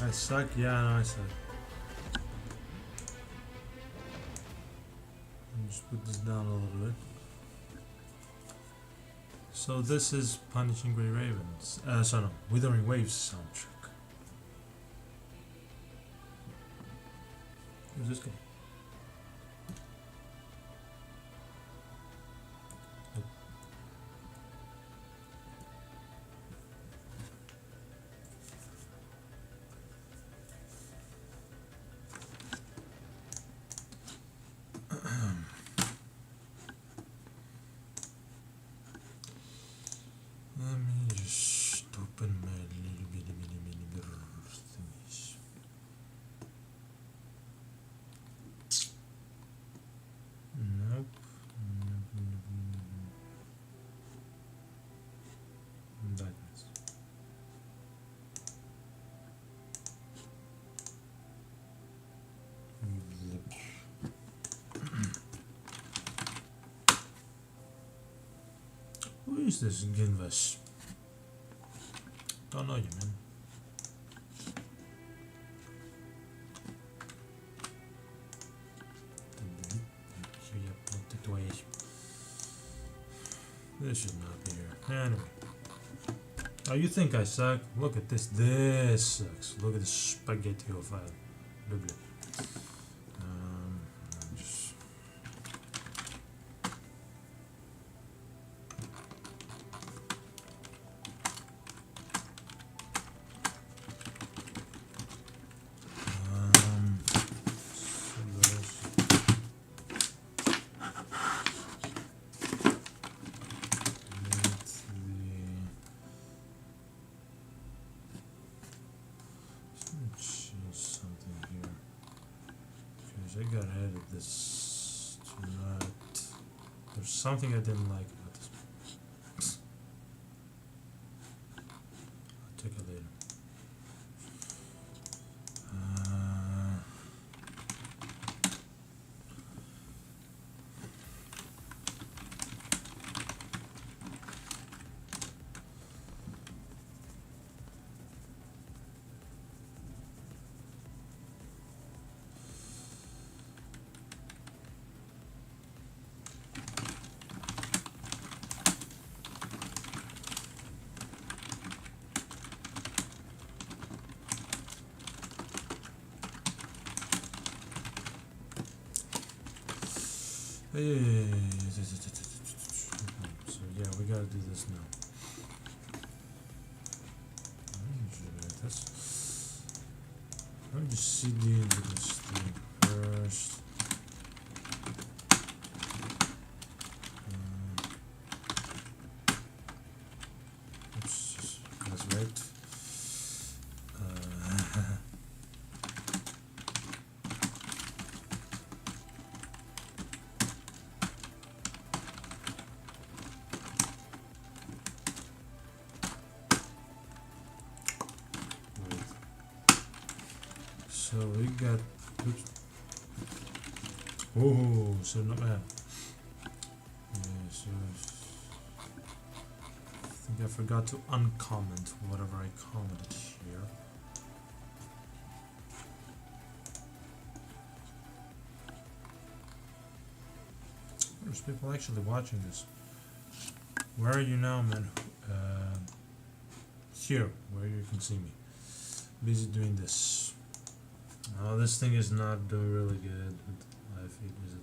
I suck? Yeah, no, I suck. Let me just put this down a little bit. So this is Punishing Grey Ravens. So no, Withering Waves soundtrack. Who's this guy? Let me just open my little bitty thingies. Nope. Darkness. Who is this Ginvas? Don't know you, man. This should not be here. Anyway. Oh, you think I suck? Look at this. This sucks. Look at the spaghetti file. Lovely. Just I gotta edit this tonight. There's something I didn't like about this. I'll check it later. So yeah, we gotta do this now. Let me just CD into this thing first. Oops, that's right. So we got, oops. Oh, so not bad. Yeah, so I think I forgot to uncomment whatever I commented here. There's people actually watching this. Where are you now, man? Here, where you can see me. Busy doing this. Oh, this thing is not doing really good with live feed, is it?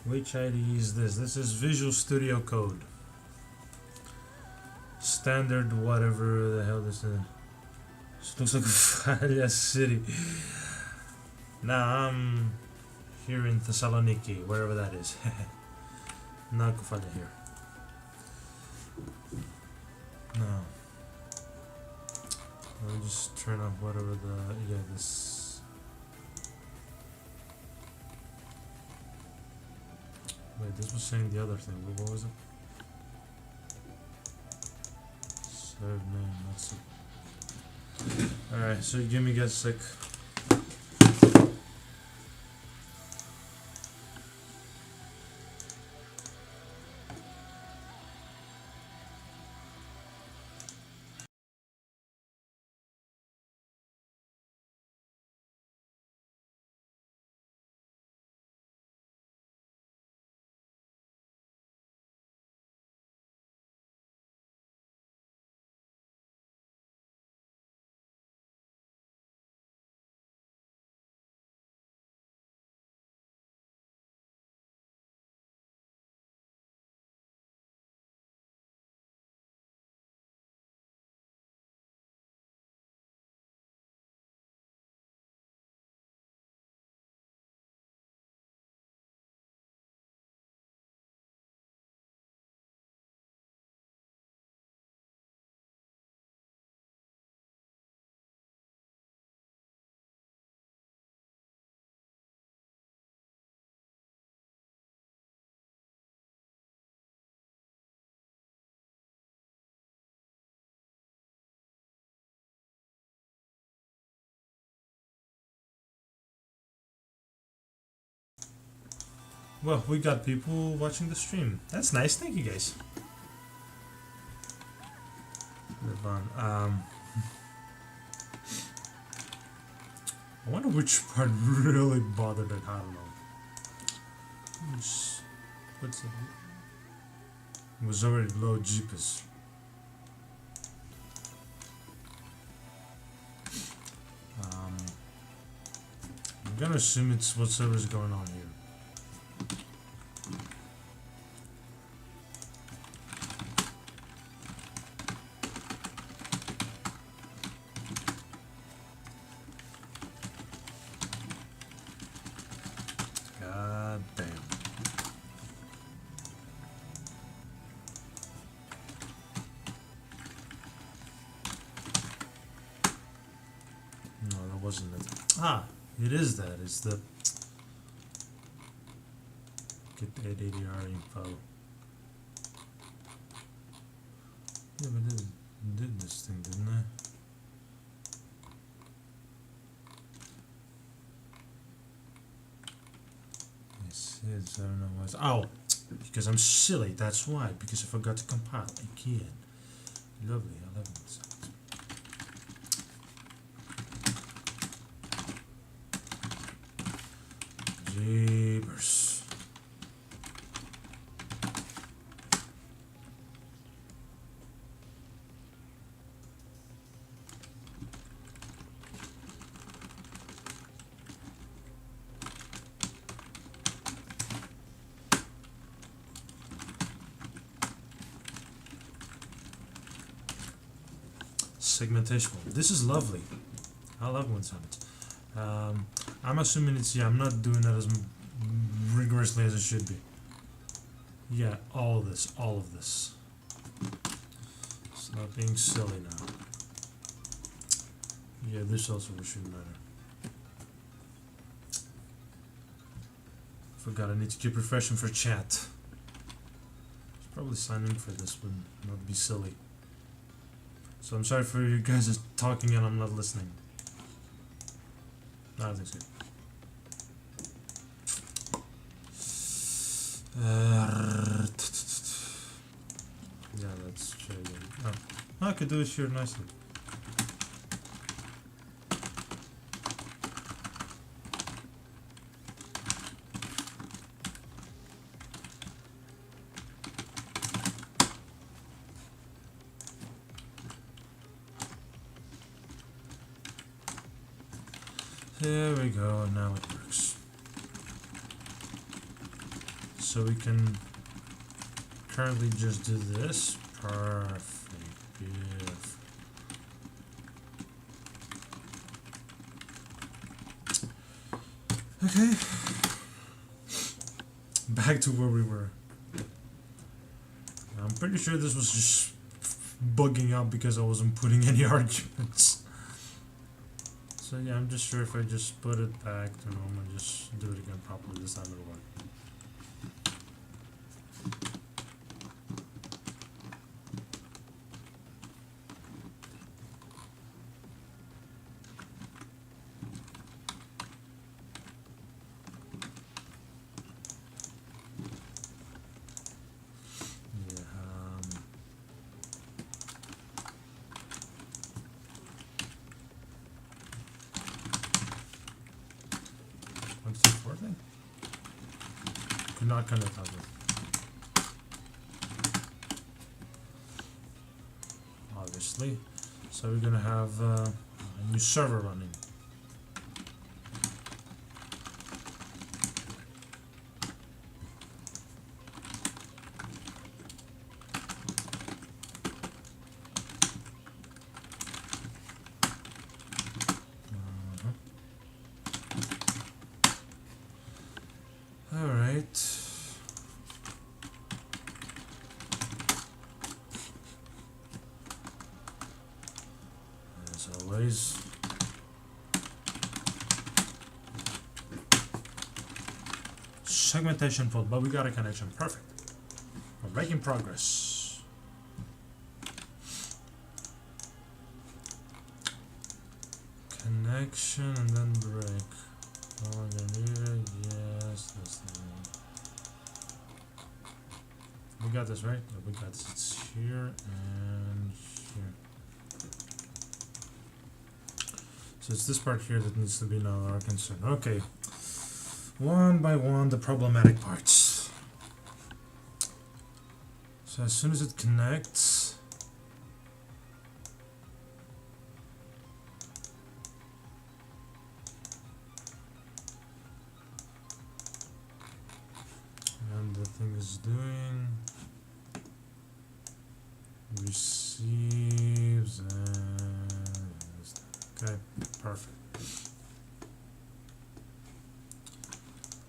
Which ID is this? This is Visual Studio Code. Standard whatever the hell this is. This looks like Falia City. Nah, I'm here in Thessaloniki, wherever that is. Not Kufada here. No. Let me just turn off whatever the... yeah, this... Wait, this was saying the other thing. What was it? Serve name, that's it. Alright, so give me a sec. Well, we got people watching the stream. That's nice. Thank you, guys. Live on. I wonder which part really bothered it. I don't know. What's it? It was already low jeepers. I'm gonna assume it's whatever's going on here. God damn. No, that wasn't it. Ah, it is that. It's the get the ADR info. Yeah, but it did this thing, didn't I? I don't know why. Oh, because I'm silly. That's why. Because I forgot to compile again. Lovely. 11 seconds. Jeepers. Segmentation. This is lovely. I love when it happens. I'm assuming it's, yeah, I'm not doing that as rigorously as it should be. Yeah, all of this. It's not being silly now. Yeah, this also shouldn't matter. Forgot I need to keep refreshing for chat. Probably sign in for this would not be silly. So I'm sorry for you guys just talking and I'm not listening. No, I think so. Yeah, let's try again. Oh, I could do it here nicely. There we go, now it works. So we can currently just do this. Perfect, beautiful. Okay. Back to where we were. I'm pretty sure this was just bugging out because I wasn't putting any arguments. So yeah, I'm just sure if I just put it back to normal and just do it again properly, this time it'll work. Not kind of ugly. Obviously. So we're gonna have a new server running. Alright. As always. Segmentation fault, but we got a connection. Perfect. We're making progress. Connection and then break. Oh, I need it. Yes, that's the one. We got this, right? Yeah, we got this. It's here and here. So it's this part here that needs to be now our concern. Okay. One by one, the problematic parts. So as soon as it connects, and the thing is doing, receives, and okay, perfect.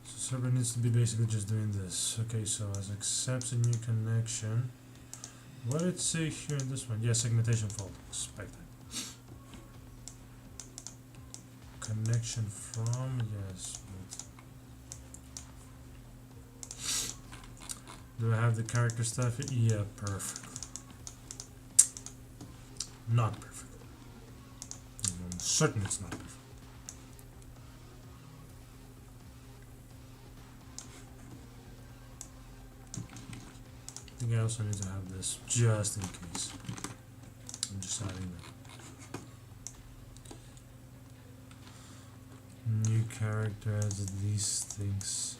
So server needs to be basically just doing this. Okay, so as accepts a new connection. What did it say here in this one? Yeah, segmentation fault. Expected. Connection from, yes. Do I have the character stuff? Yeah, perfect. Not perfect. I'm certain it's not perfect. I think I also need to have this just in case. I'm just adding that. New character as these things.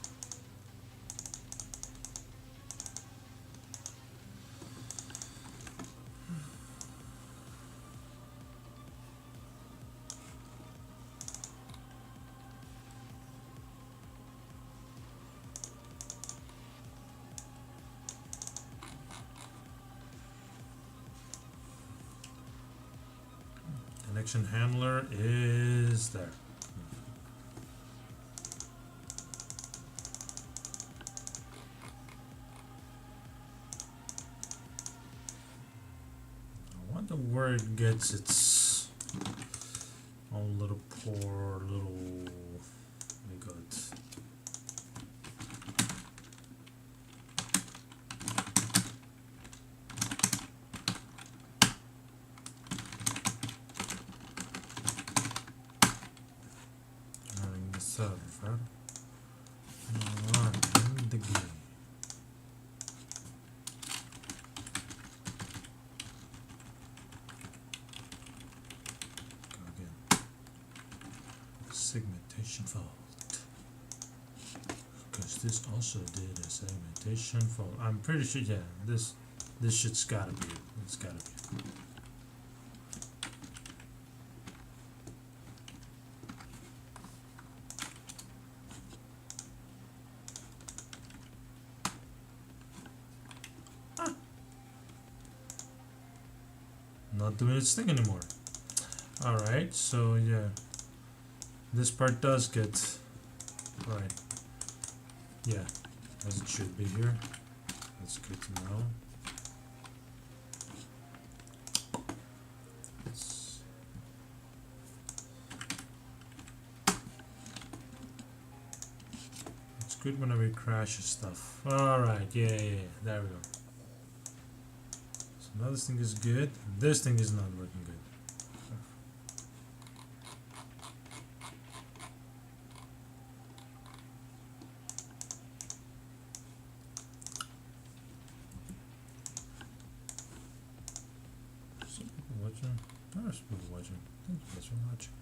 Connection handler is there. I wonder where it gets its own little poor little. We got. Server in the game. Go again. Segmentation fault. Because this also did a segmentation fault. I'm pretty sure. Yeah, this shit's gotta be it. It's gotta be it. Not doing its thing anymore. Alright, so yeah. This part does get. Alright. Yeah, as it should be here. That's good to know. It's good whenever it crashes stuff. Alright, yeah, there we go. Now this thing is good. This thing is not working good. Some people watching. There's people watching. Thank you guys for watching.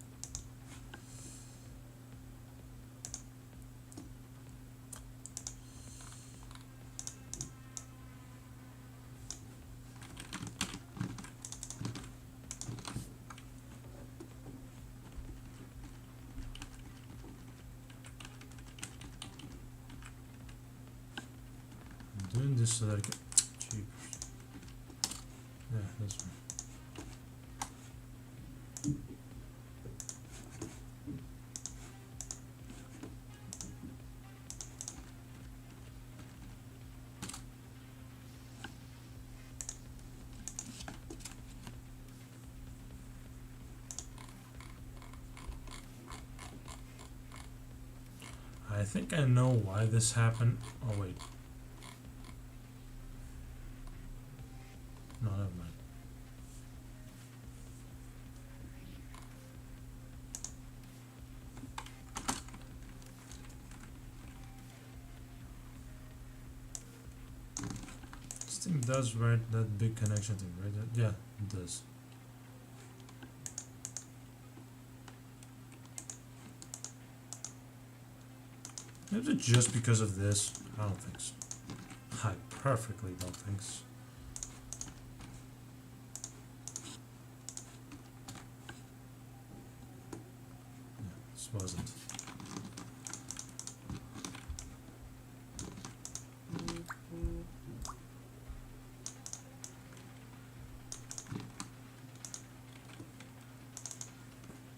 Doing this so that I can cheap. Yeah, that's fine. I think I know why this happened. Oh wait. No, never mind. thing does, right? That big connection thing, right? Yeah, it does. Is it just because of this? I don't think so. I perfectly don't think so. Yeah, this wasn't.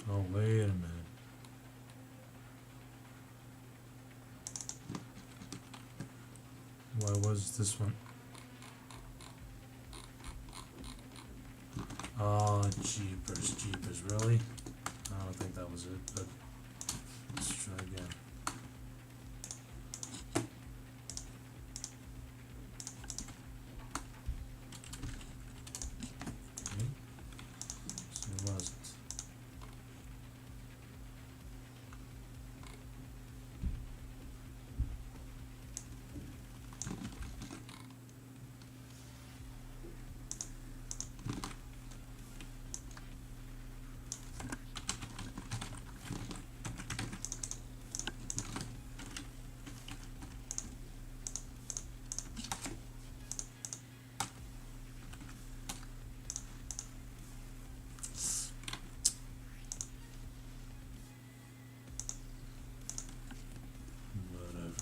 Oh, wait a minute. Why was this one? Oh, jeepers, really? I don't think that was it, but let's try again. Okay, so it wasn't. Whatever.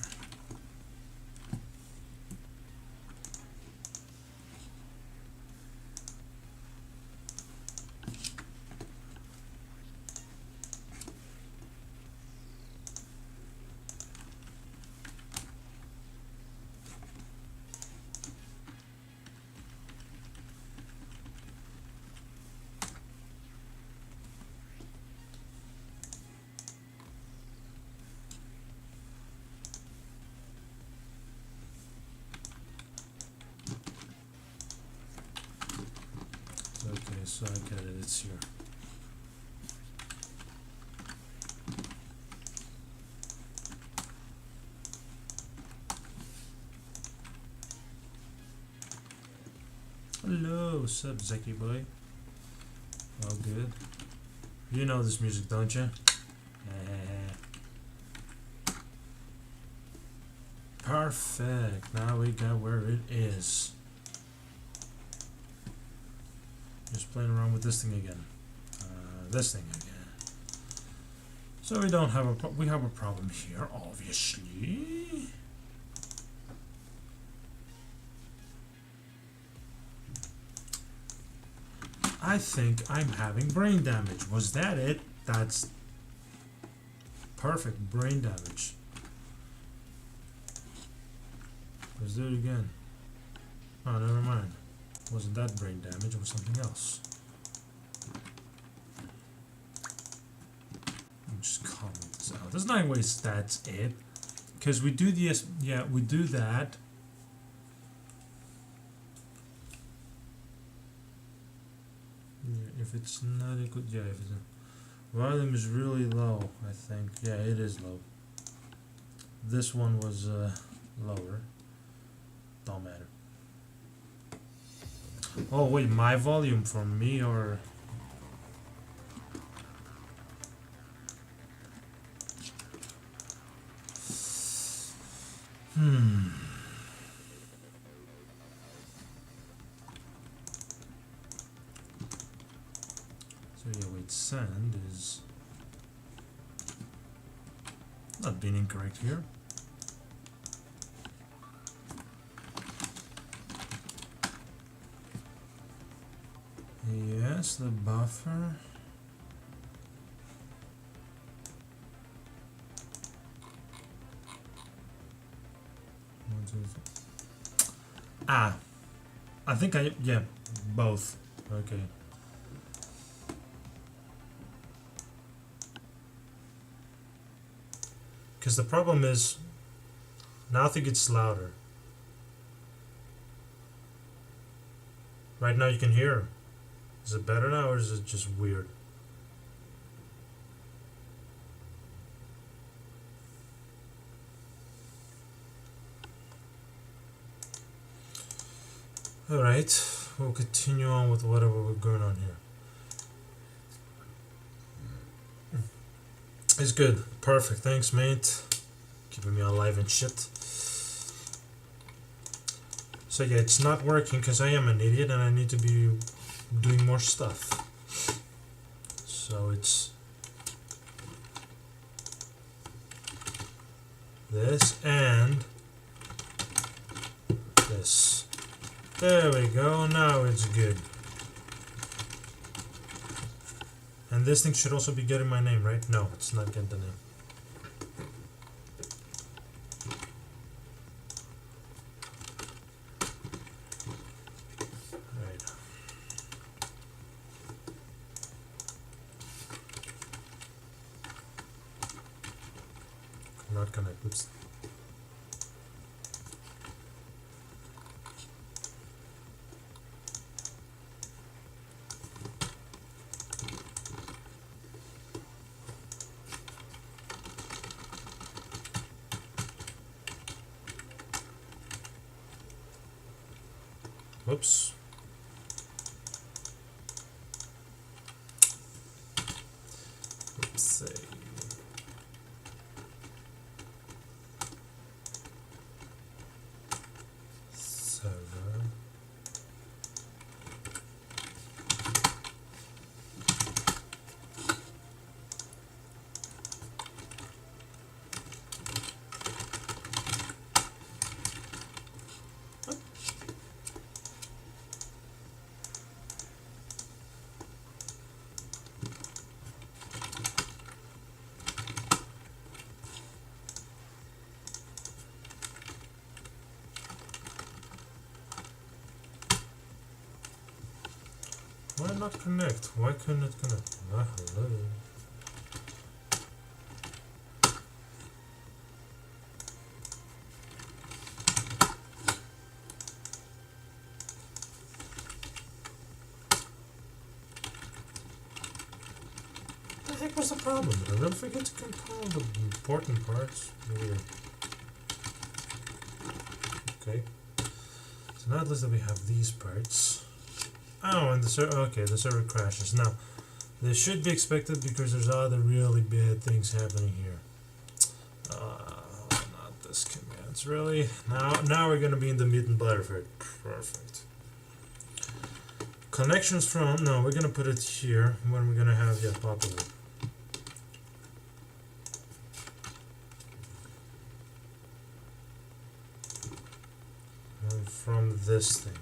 Okay, so I get it, it's here. Hello, sup, Zeki boy. All good. You know this music, don't you? Perfect. Now we got where it is. Just playing around with this thing again. This thing again. So we don't have we have a problem here, obviously. I think I'm having brain damage. Was that it? That's perfect brain damage. Let's do it again. Oh, never mind. Wasn't that brain damage? It was something else. Let me just comment this out. There's 9 ways that's it. Because we do this, yeah, we do that. Yeah, if it's not a good, yeah, if it's a, volume is really low, I think. Yeah, it is low. This one was lower. Don't matter. Oh wait, my volume from me or So yeah, wait, send is not being incorrect here. Yes, the buffer. Ah, I think yeah, both. Okay. Because the problem is, now I think it's louder. Right now you can hear. Is it better now or is it just weird? Alright, we'll continue on with whatever we're going on here. It's good. Perfect. Thanks, mate. Keeping me alive and shit. So yeah, it's not working because I am an idiot and I need to be doing more stuff. So it's this and this. There we go. Now it's good. And this thing should also be getting my name, right? No, it's not getting the name. Right. Not connect. Oops. Whoops. Oopsie. Server. Why not connect? Why couldn't it connect? Ah, hello. What the heck was the problem? Did I really forget to compile the important parts? Weird. Okay. So now at least that we have these parts. Oh, and the server. Okay, the server crashes. Now, this should be expected because there's other really bad things happening here. Not this commands, really. Now we're gonna be in the meat and butter for it. Perfect. Connections from. No, we're gonna put it here. When we're gonna have popular. And from this thing.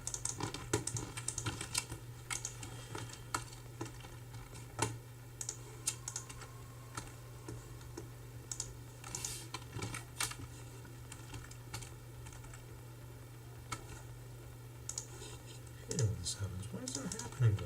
This happens. Why is that happening though?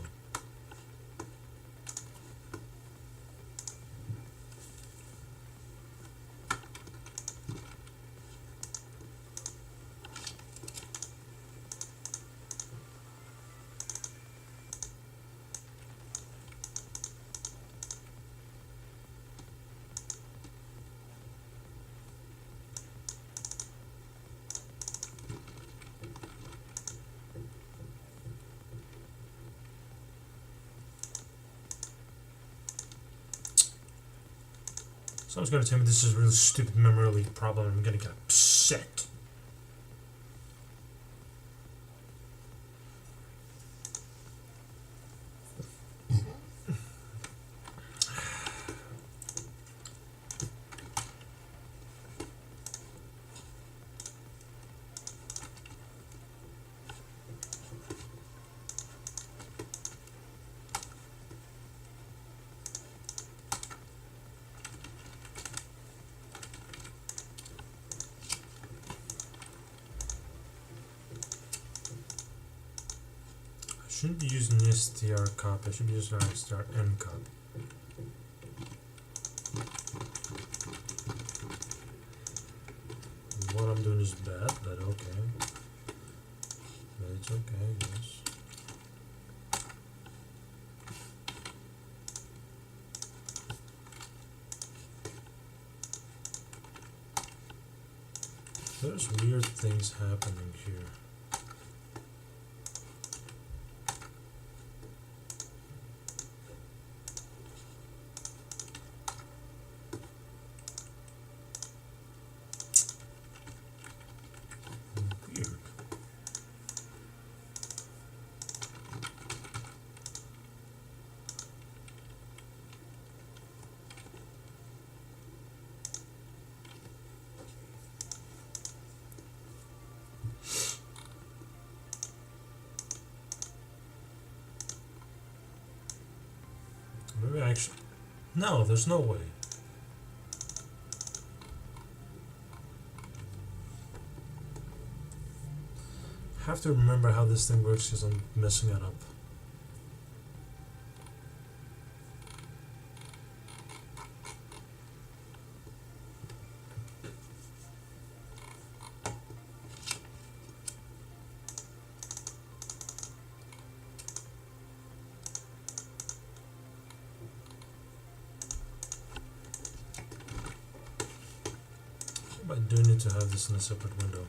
Someone's gonna tell me this is a real stupid memory leak problem. I'm gonna get upset. I shouldn't be using str copy. I should be using str n copy. What I'm doing is bad, but okay. But it's okay, yes. There's weird things happening here. actually... No, there's no way. I have to remember how this thing works because I'm messing it up. I do need to have this in a separate window.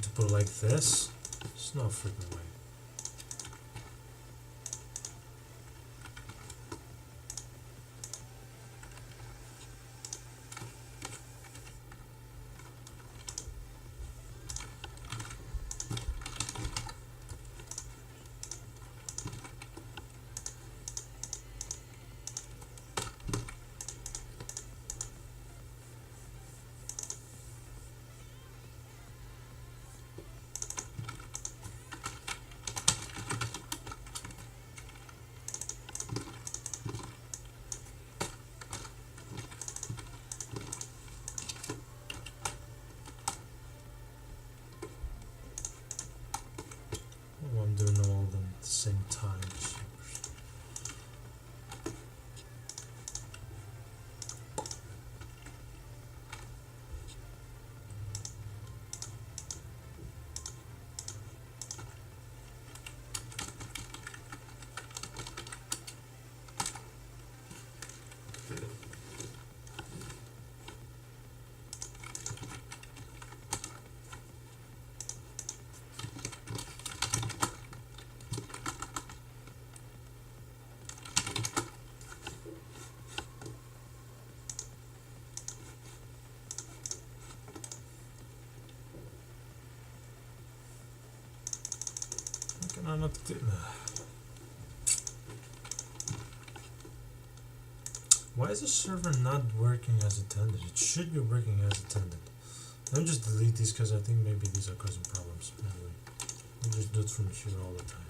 To put it like this, it's no freaking way. Oh, I'm doing them all of them at the same time. I'm not Why is the server not working as intended? It should be working as intended. Let me just delete these because I think maybe these are causing problems. Anyway, I'll just do it from here all the time.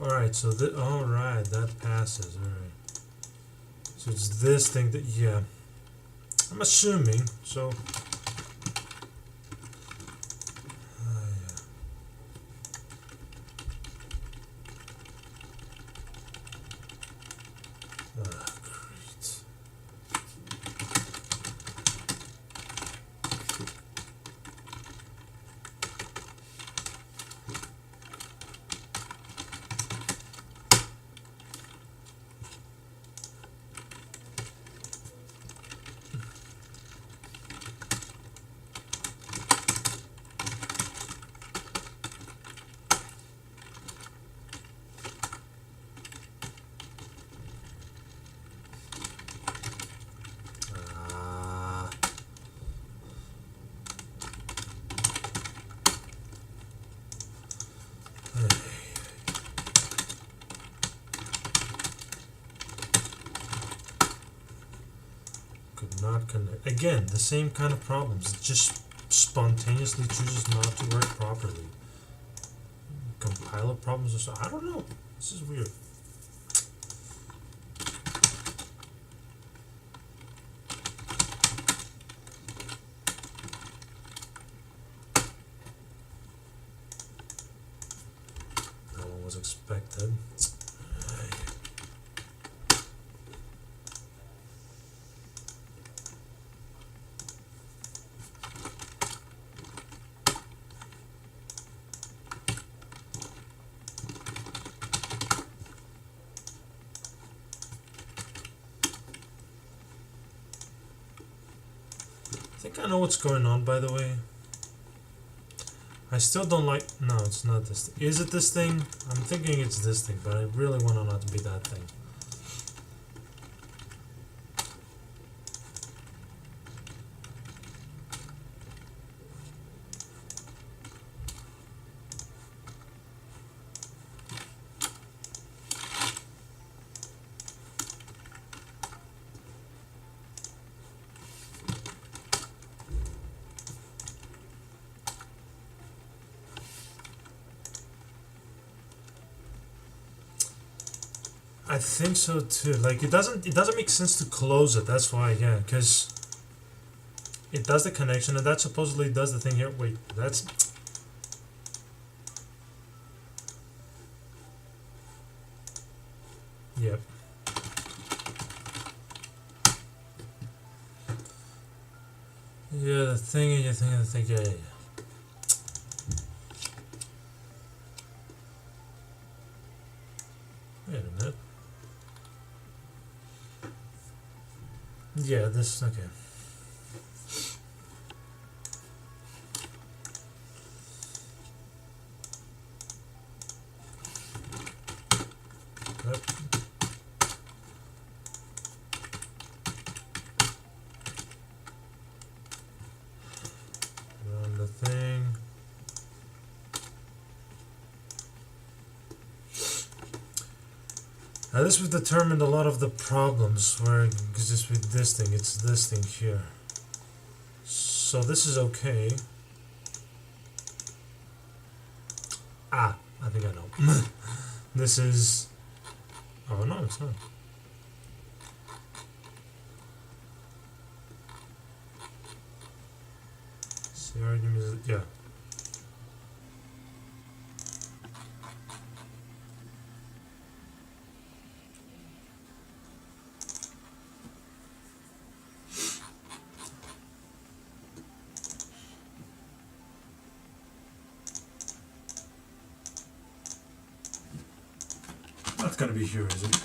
Alright, so alright, that passes, alright. So it's this thing that, yeah. I'm assuming, so... Could not connect. Again, the same kind of problems. It just spontaneously chooses not to work properly. Compiler problems or so. I don't know. This is weird. That one was expected. think I know what's going on, by the way. I still don't like... No, it's not this thing. Is it this thing? I'm thinking it's this thing, but I really want it not to be that thing. I think so too. Like it doesn't make sense to close it. That's why, yeah, because it does the connection and that supposedly does the thing here. Wait, that's yep. Yeah, the thing, yeah, yeah. Wait a minute. Yeah, this, okay. Yep. Run the thing. Now this would determine a lot of the problems where it's just with this thing, it's this thing here. So this is okay. Ah, I think I know. This is... Oh no, it's not. See, argument is... Yeah. Not gonna be here, is it?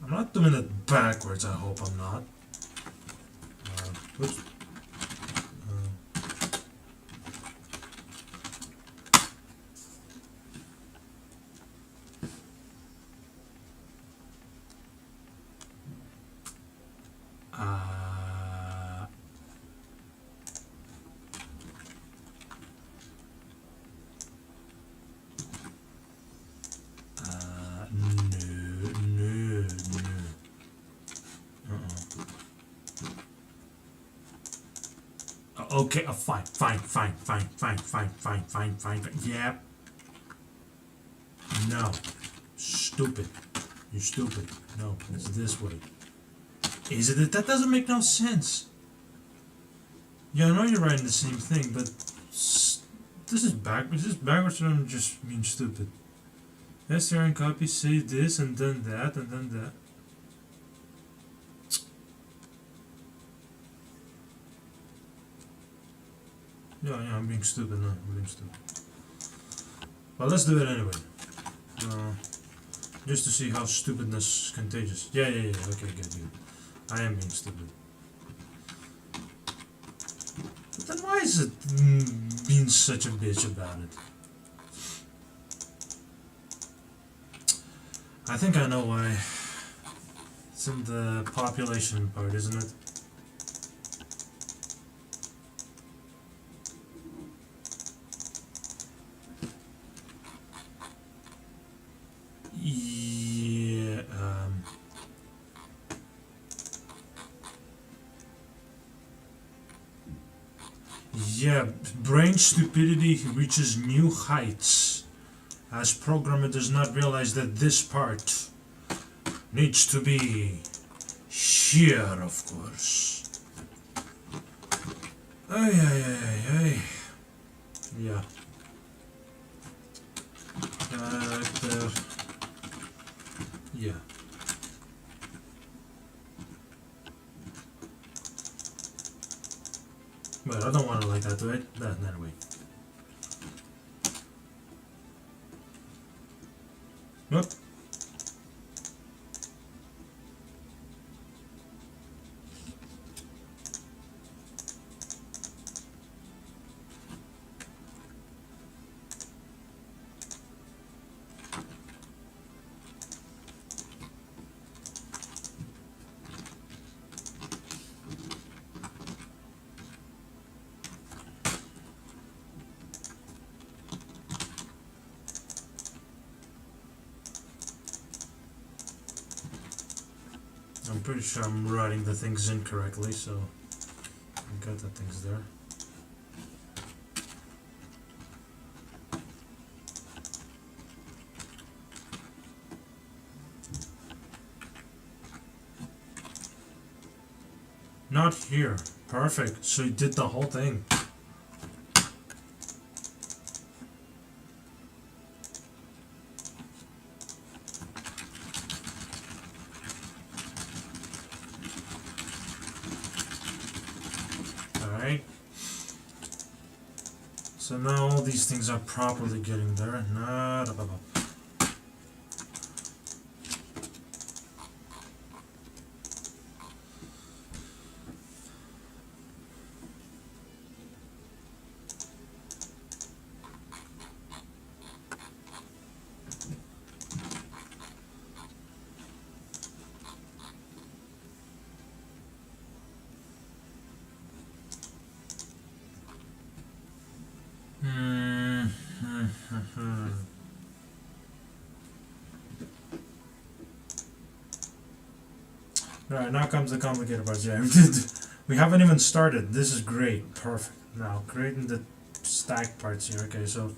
I'm not doing it backwards, I hope I'm not. Oops. Okay, fine. Yeah. No. Stupid. You're stupid. No, it's this way. Is it? That doesn't make no sense. Yeah, I know you're writing the same thing, but this is backwards. This is backwards or I'm just being stupid. str and copy, save this, and then that, and then that. Yeah, I'm being stupid now. I'm being stupid. Well, let's do it anyway. Just to see how stupidness is contagious. Yeah. Okay, good. I am being stupid. But then why is it being such a bitch about it? I think I know why. It's in the population part, isn't it? Yeah, brain stupidity reaches new heights as programmer does not realize that this part needs to be here, of course. Ay, ay, ay, ay. Yeah. Character. Yeah. But I don't want it like that, do I? That way. Nope. I'm pretty sure I'm writing the things incorrectly, so I got the things there. Not here. Perfect. So you did the whole thing. Alright. So now all these things are properly getting there. Alright, now comes the complicated part. Yeah, we haven't even started. This is great. Perfect. Now, creating the stack parts here. Okay, so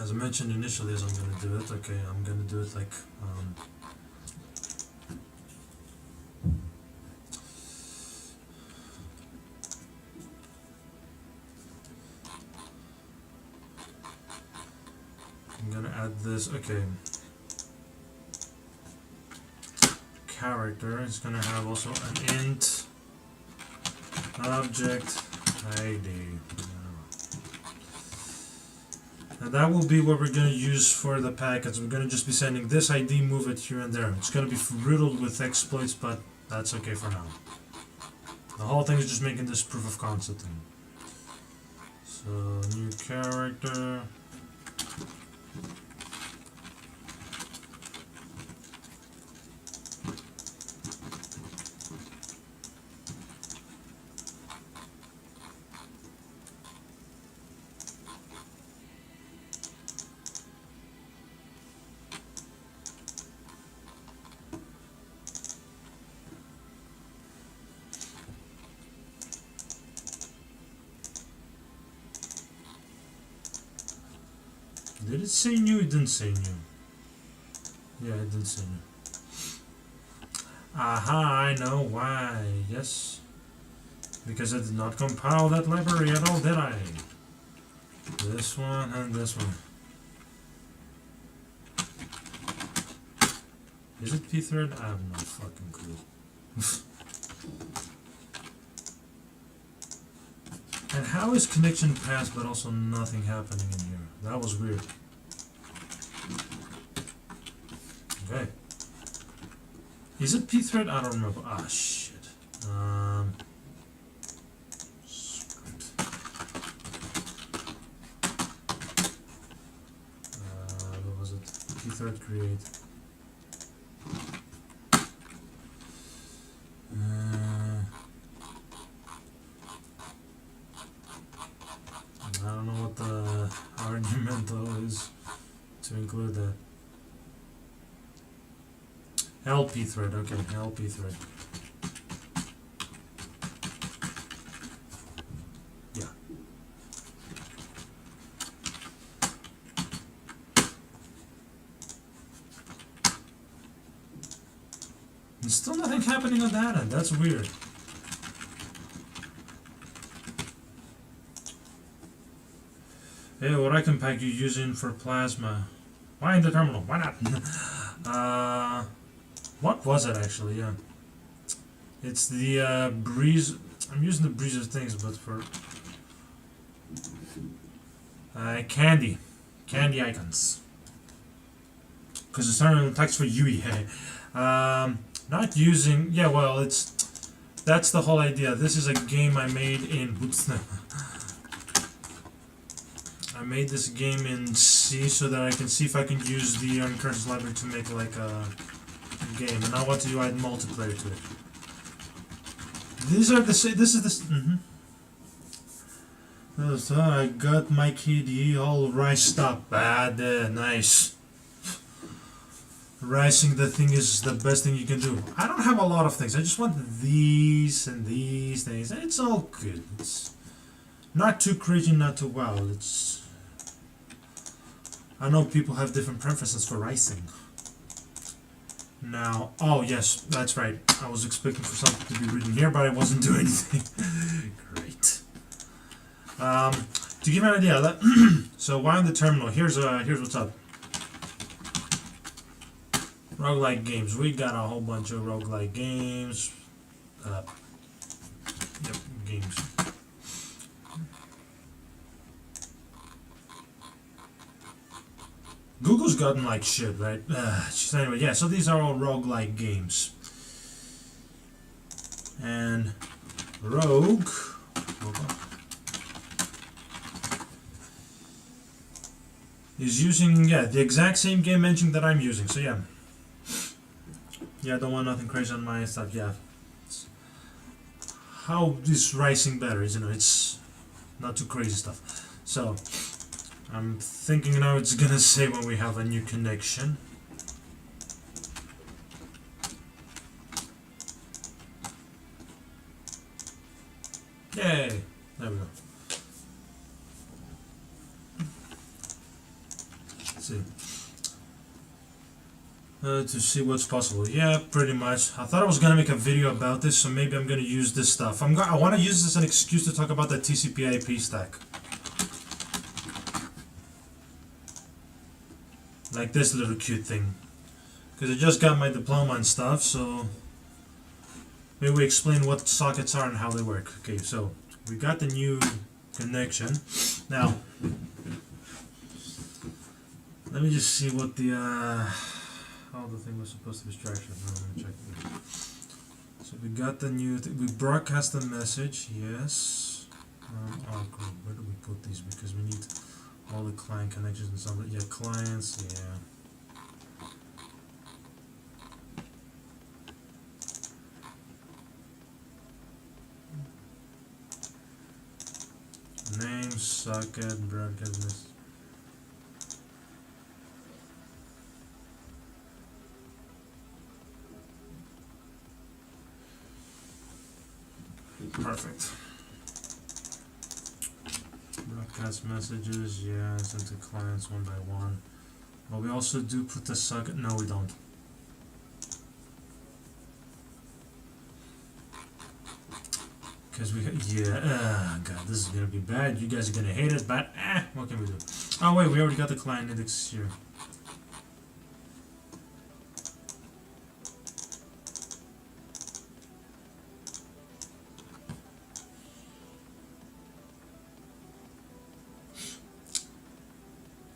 as I mentioned initially, as I'm going to do it. Okay, I'm going to do it like I'm going to add this. Okay. Character is going to have also an int object ID. And that will be what we're going to use for the packets. We're going to just be sending this ID, move it here and there. It's going to be riddled with exploits, but that's okay for now. The whole thing is just making this proof of concept thing. So, new character. Did it say new? It didn't say new. Yeah, it did say new. Aha, I know why. Yes. Because I did not compile that library at all, did I? This one and this one. Is it pthread? I have no fucking clue. And how is connection passed but also nothing happening in here? That was weird. Okay. Is it pthread? I don't remember. Ah, shit. Script. What was it? Pthread create. I don't know what the argument though is to include that. LP thread, okay, LP thread. Yeah. There's still nothing happening on that end, that's weird. Hey, what icon pack you using for plasma? Why in the terminal? Why not? What was it actually? Yeah, it's the breeze. I'm using the breezer things, but for candy icons. Because it's not text for Yui. Not using. Yeah, well, that's the whole idea. This is a game I made in. Oops. I made this game in C so that I can see if I can use the recursive library to make like a game, and I want to add multiplayer to it. These are the same. This is the. So I got my KDE all riced up. Nice. Rising the thing is the best thing you can do. I don't have a lot of things. I just want these and these things. It's all good. It's not too crazy, not too wild. It's. I know people have different preferences for rising. Now, oh yes, that's right. I was expecting for something to be written here, but I wasn't doing anything. Great. To give you an idea, so why on the terminal? Here's what's up. Roguelike games. We got a whole bunch of roguelike games. Yep, games. Google's gotten like shit, right? Anyway, yeah, so these are all roguelike games. And Rogue is using, the exact same game engine that I'm using, so yeah. Yeah, I don't want nothing crazy on my stuff, yeah. How is Rising better, isn't it? It's not too crazy stuff. So, I'm thinking now it's gonna say when we have a new connection. Yay! There we go. Let's see. To see what's possible. Yeah, pretty much. I thought I was gonna make a video about this, so maybe I'm gonna use this stuff. I want to use this as an excuse to talk about the TCP IP stack. Like this little cute thing. Because I just got my diploma and stuff, so maybe we explain what sockets are and how they work. Okay, so we got the new connection. Now, let me just see what the how the thing was supposed to be structured. No, let me check it. So we got the new we broadcast the message, yes. Oh cool. Where do we put these? Because we need all the client connections and some, yeah, clients, yeah. Name, socket, broadcast message. Perfect. Broadcast messages, yeah, send to clients one by one. But we also do put the socket. No, we don't. Because we, God, this is gonna be bad. You guys are gonna hate it, but what can we do? Oh wait, we already got the client index here.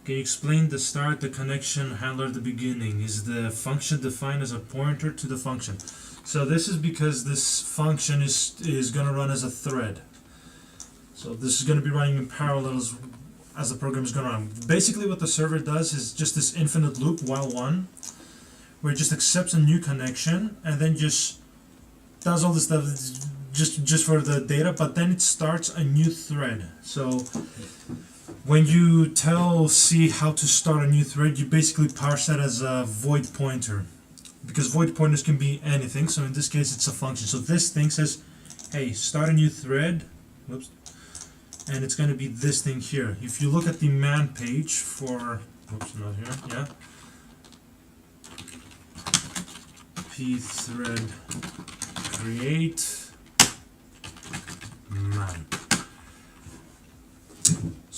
Can you explain the start, the connection handler at the beginning? Is the function defined as a pointer to the function? So this is because this function is going to run as a thread. So this is going to be running in parallel as the program is going to run. Basically what the server does is just this infinite loop while one, where it just accepts a new connection and then just does all this stuff just for the data, but then it starts a new thread. So when you tell C how to start a new thread, you basically parse that as a void pointer. Because void pointers can be anything, so in this case it's a function. So this thing says, hey, start a new thread, whoops, and it's going to be this thing here. If you look at the man page for, whoops, not here, yeah, pthread create man.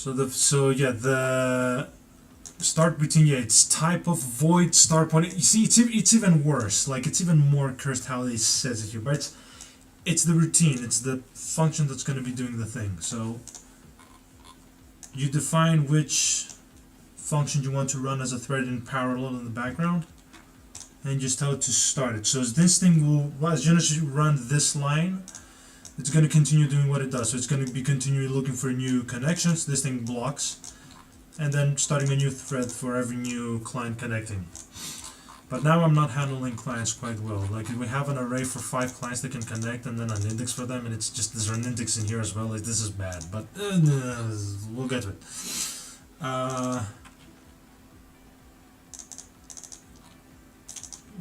The start routine, it's type of void start point. You see, it's even worse. Like, it's even more cursed how they says it here, but it's the routine. It's the function that's going to be doing the thing. So you define which function you want to run as a thread in parallel in the background, and just tell it to start it. So this thing will, as soon as you run this line, it's going to continue doing what it does. So it's going to be continually looking for new connections. This thing blocks, and then starting a new thread for every new client connecting. But now I'm not handling clients quite well. Like, we have an array for 5 clients that can connect, and then an index for them, and it's just, there's an index in here as well. Like, this is bad, but we'll get to it.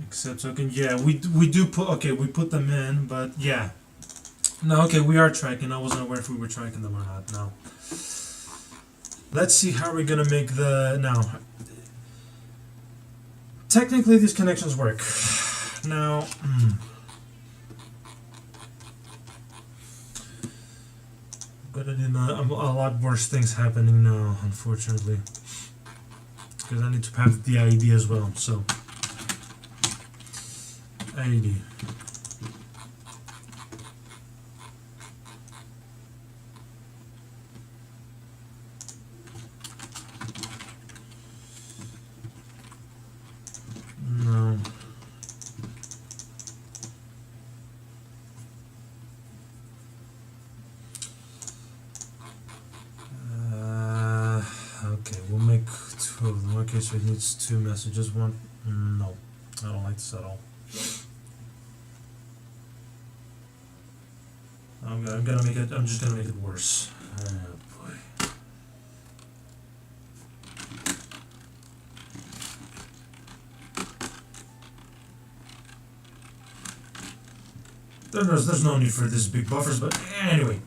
Except token, yeah, we do put, okay, we put them in, but yeah. No, okay, we are tracking. I wasn't aware if we were tracking them or not. No. Let's see how we're gonna make the, now. Technically, these connections work. Now, but I did not, a lot worse things happening now, unfortunately. Because I need to have the ID as well, so. ID. No. Okay, we'll make 2 of them. Okay, so it needs 2 messages. One, no, I don't like this at all. I'm gonna make it. I'm just gonna make it worse. Oh boy. There's no need for this big buffers, but anyway.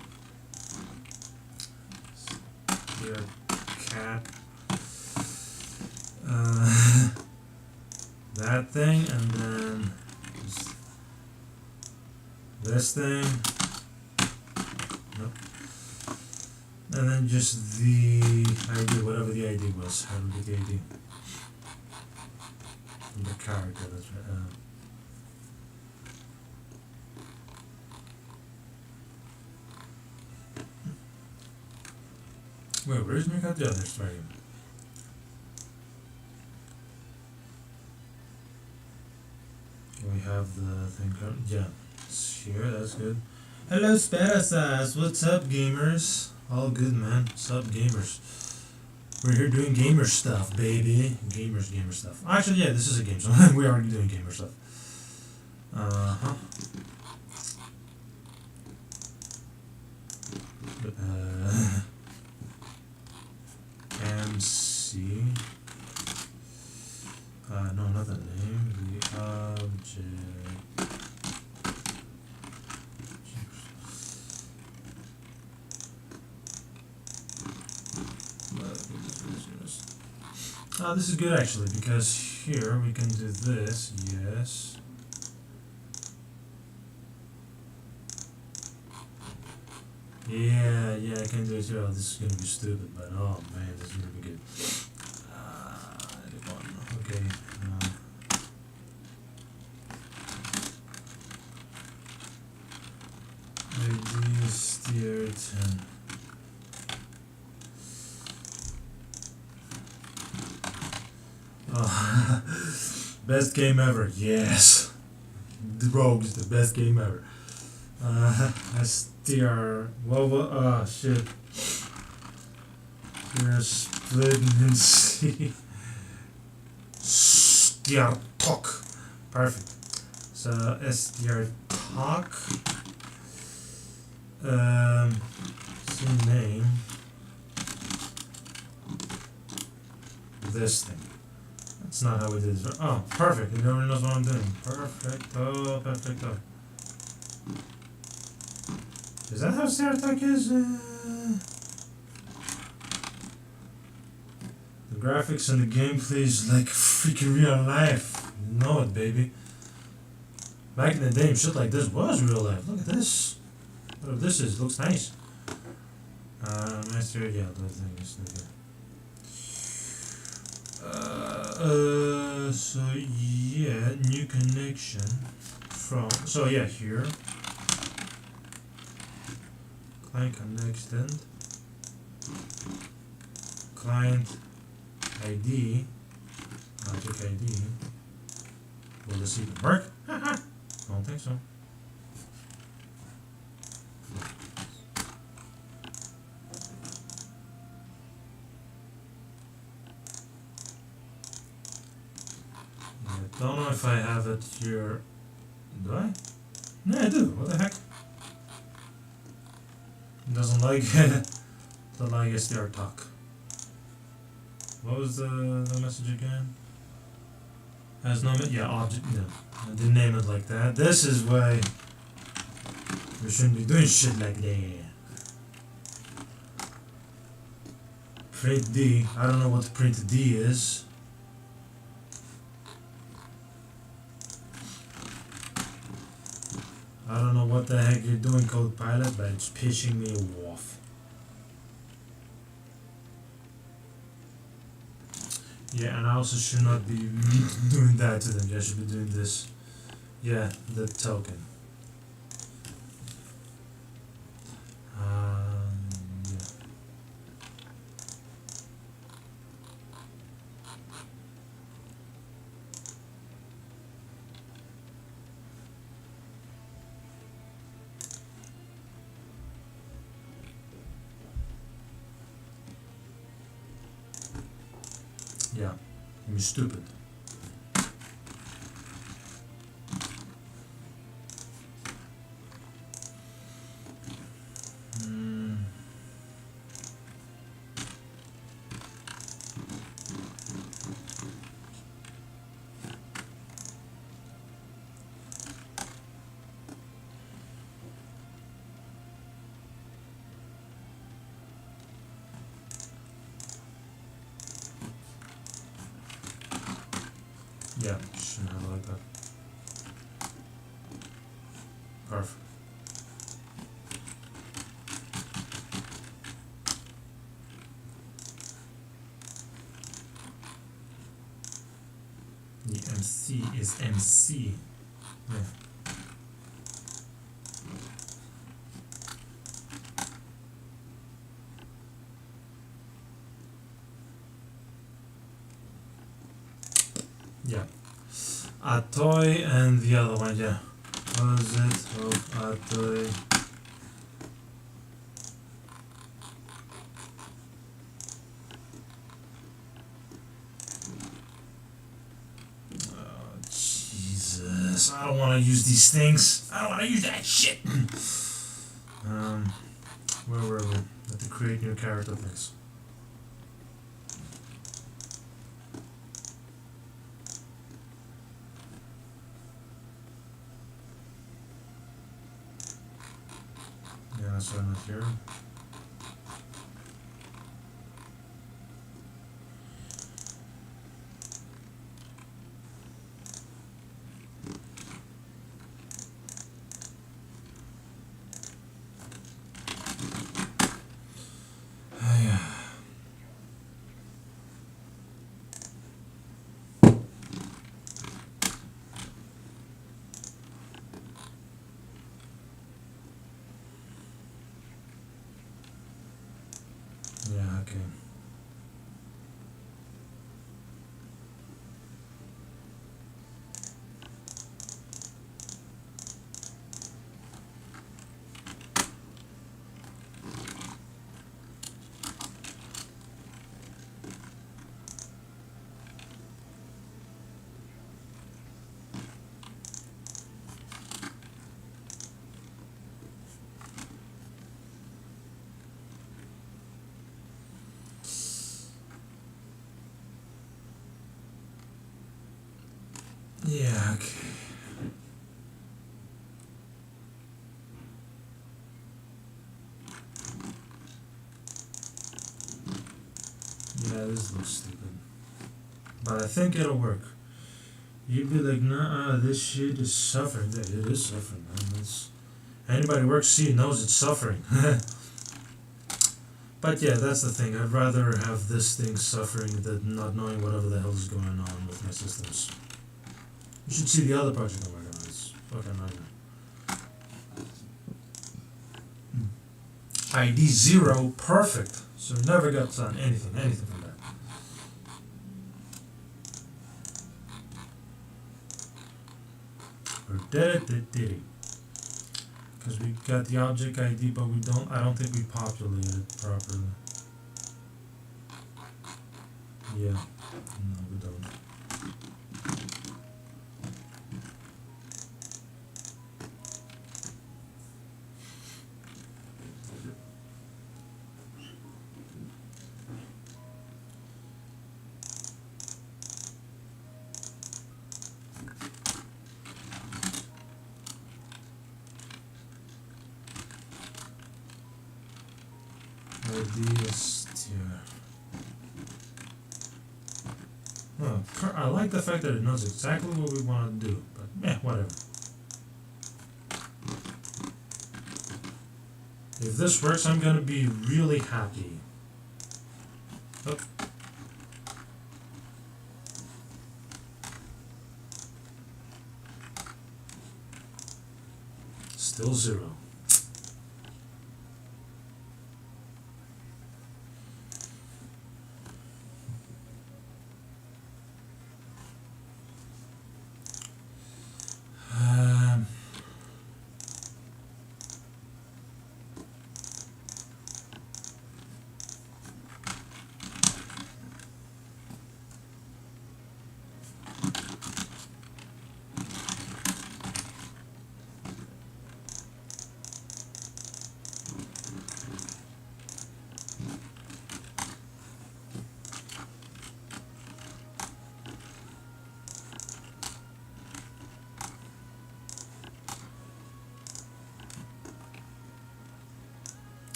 Here, cat. That thing, and then just this thing. And then just the ID, whatever the ID was. How do we get the ID? The character, that's right. Wait, where's my cat? Yeah, there's right here. We have the thing, yeah, it's here, that's good. Hello, Sparasas, what's up, gamers? All good, man. What's up, gamers? We're here doing gamer stuff, baby. Gamer stuff. Actually, yeah, this is a game, so we're already doing gamer stuff. MC. No, not the name. The object. This is good actually, because here we can do this, yes. Yeah, I can do it too. Oh, this is gonna be stupid, but oh man, this is gonna be good. Okay. ID steer 10. Oh, best game ever, yes. The Rogue is the best game ever. STR, oh shit. We're splitting in C. STR talk. Perfect. So STR talk. Same name. This thing. That's not how it is. Oh, perfect. Nobody knows what I'm doing. Perfecto, perfecto. Is that how STR talk is? The graphics and the gameplay is like freaking real life. You know it, baby. Back in the day, shit like this was real life. Look at this. Whatever this is, looks nice. Master, yeah, those things. So yeah, new connection from, so yeah, here, client connected, client ID, object ID, will this even work? I don't think so. I don't know if I have it here. Do I? No, I do. What the heck? It doesn't like doesn't like SDR talk. What was the message again? Has no yeah object. No, I didn't name it like that. This is why we shouldn't be doing shit like that. Print D. I don't know what print D is. I don't know what the heck you're doing, Code Pilot, but it's pissing me off. Yeah, and I also should not be doing that to them. I should be doing this. Yeah, the token. Yeah. Yeah, you're stupid. Yeah, shouldn't have like that. Perfect. The MC is MC. Yeah. Yeah. Atoy and the other one, yeah. What is it? Oh, Atoy. Oh, Jesus. I don't want to use these things. I don't want to use that shit. Where were we? At the create new character things. Yeah, that's what I'm not here. Yeah, okay. Yeah, okay. Yeah, this looks stupid. But I think it'll work. You'd be like, nah, this shit is suffering. Yeah, it is suffering, man. It's, anybody who works C knows it's suffering. But yeah, that's the thing. I'd rather have this thing suffering than not knowing whatever the hell is going on with my systems. You should see the other project I'm working on. It's fucking nightmare. ID 0, perfect. So never got done anything from that. Because we got the object ID, but I don't think we populated it properly. Yeah, no, we don't. Ideas tier. Well, I like the fact that it knows exactly what we want to do, but yeah, whatever. If this works, I'm gonna be really happy. Oh. Still 0.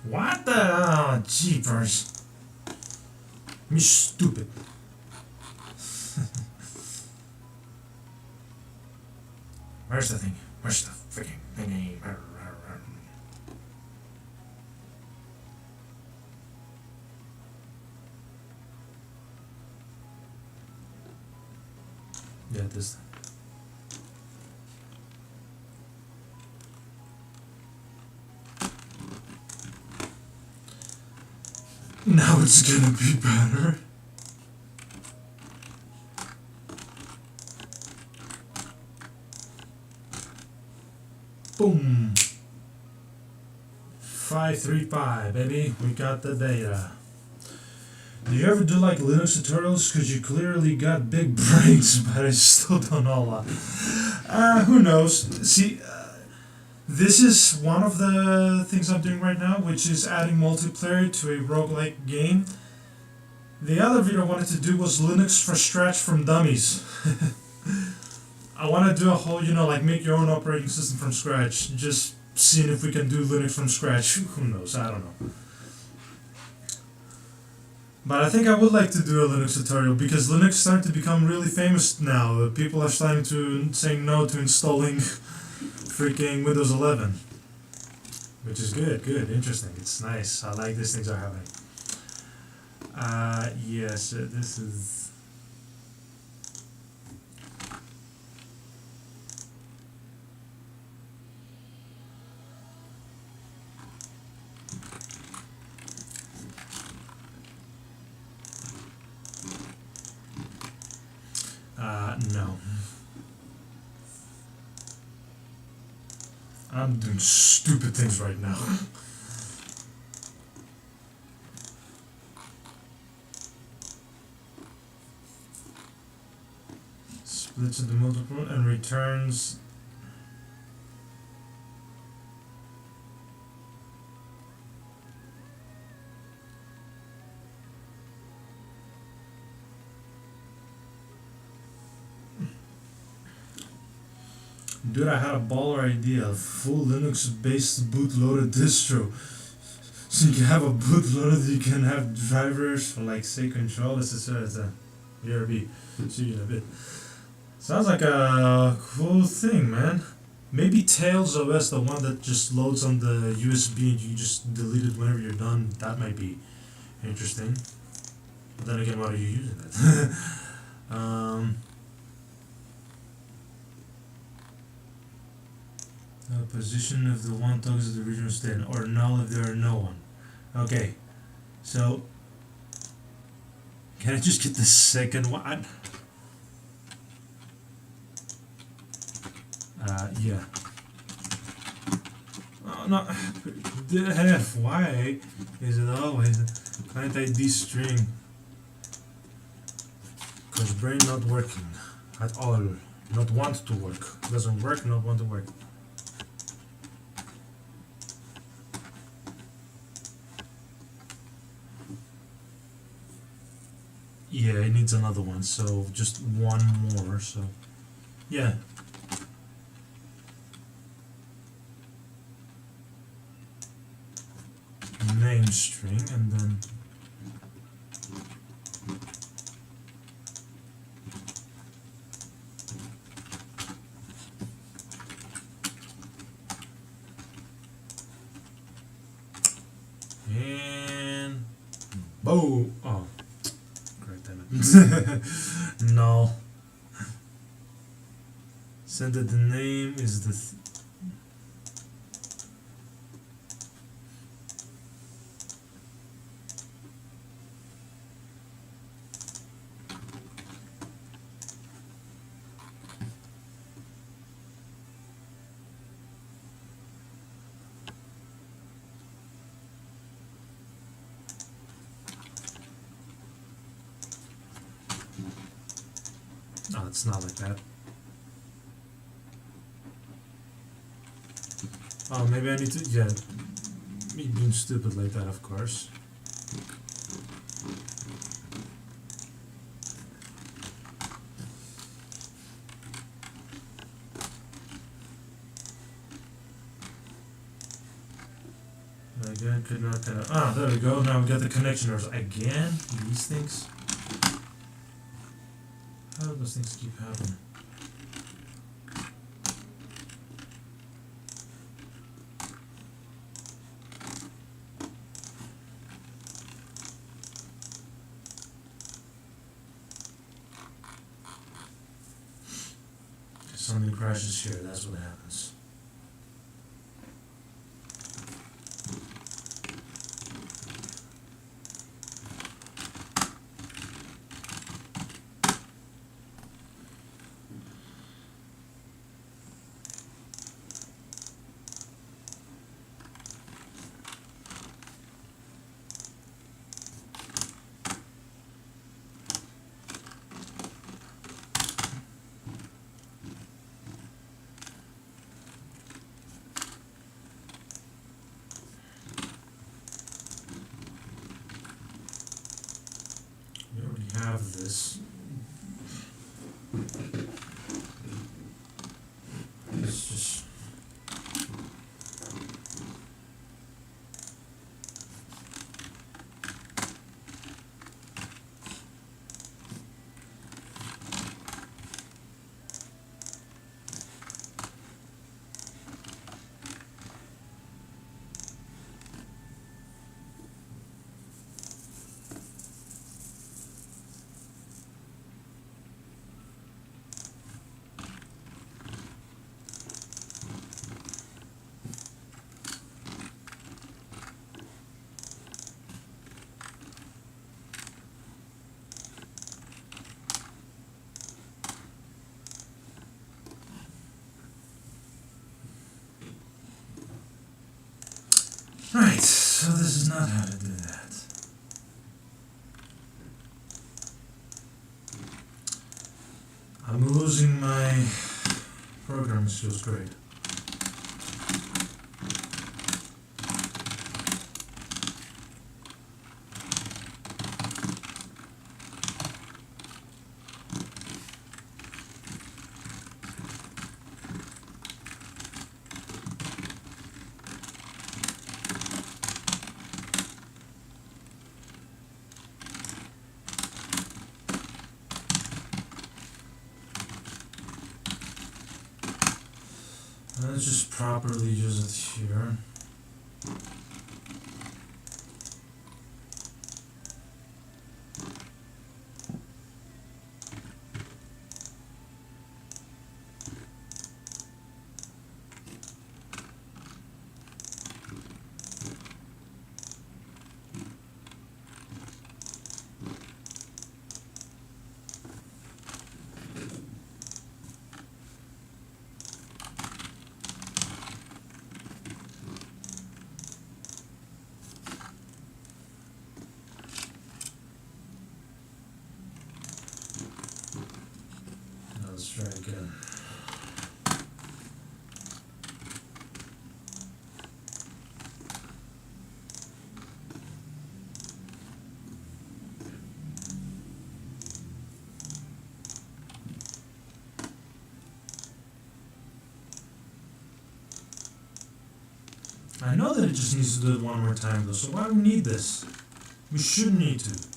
What the? Oh, jeepers. Me stupid. Where's the thing? Where's the freaking thingy? Yeah, this thing. Now it's gonna be better. Boom. 535, baby. We got the data. Do you ever do like Linux tutorials? Because you clearly got big brains, but I still don't know a lot. Who knows? See, this is one of the things I'm doing right now, which is adding multiplayer to a roguelike game. The other video I wanted to do was Linux for Scratch from Dummies. I want to do a whole, like make your own operating system from scratch. Just seeing if we can do Linux from scratch. Who knows? I don't know. But I think I would like to do a Linux tutorial because Linux is starting to become really famous now. People are starting to say no to installing freaking Windows 11. Which is good, interesting. It's nice. I like these things are happening. Yes, this is... no. I'm doing stupid things right now. Splits into multiple and returns. Dude, I had a baller idea, a full Linux-based bootloader distro. So you can have a bootloader that you can have drivers for like say control, etc. BRB. See you in a bit. Sounds like a cool thing, man. Maybe Tails OS, the one that just loads on the USB and you just delete it whenever you're done. That might be interesting. But then again, why are you using it? Position of the one talks of the regional state, or null if there are no one. Okay, so can I just get the second one? Yeah. Oh, no. The F, why is it always client ID string? Because brain not working at all. Not want to work. Doesn't work, not want to work. Yeah, it needs another one, so just one more, so yeah. Name string and then and boom. Oh, great, damn it. No. Said that the name is the oh, it's not like that. Oh, maybe I need to, yeah, me being stupid like that, of course. Again, could not connect. Ah, there we go. Now we got the connection errors again. These things. How do those things keep happening? Something crashes here, that's what happens. Have this. Let's just right, so this is not how to do that. I'm losing my programming skills grade. just properly use it here. Let's try again. I know that it just needs to do it one more time though, so why do we need this? We shouldn't need to.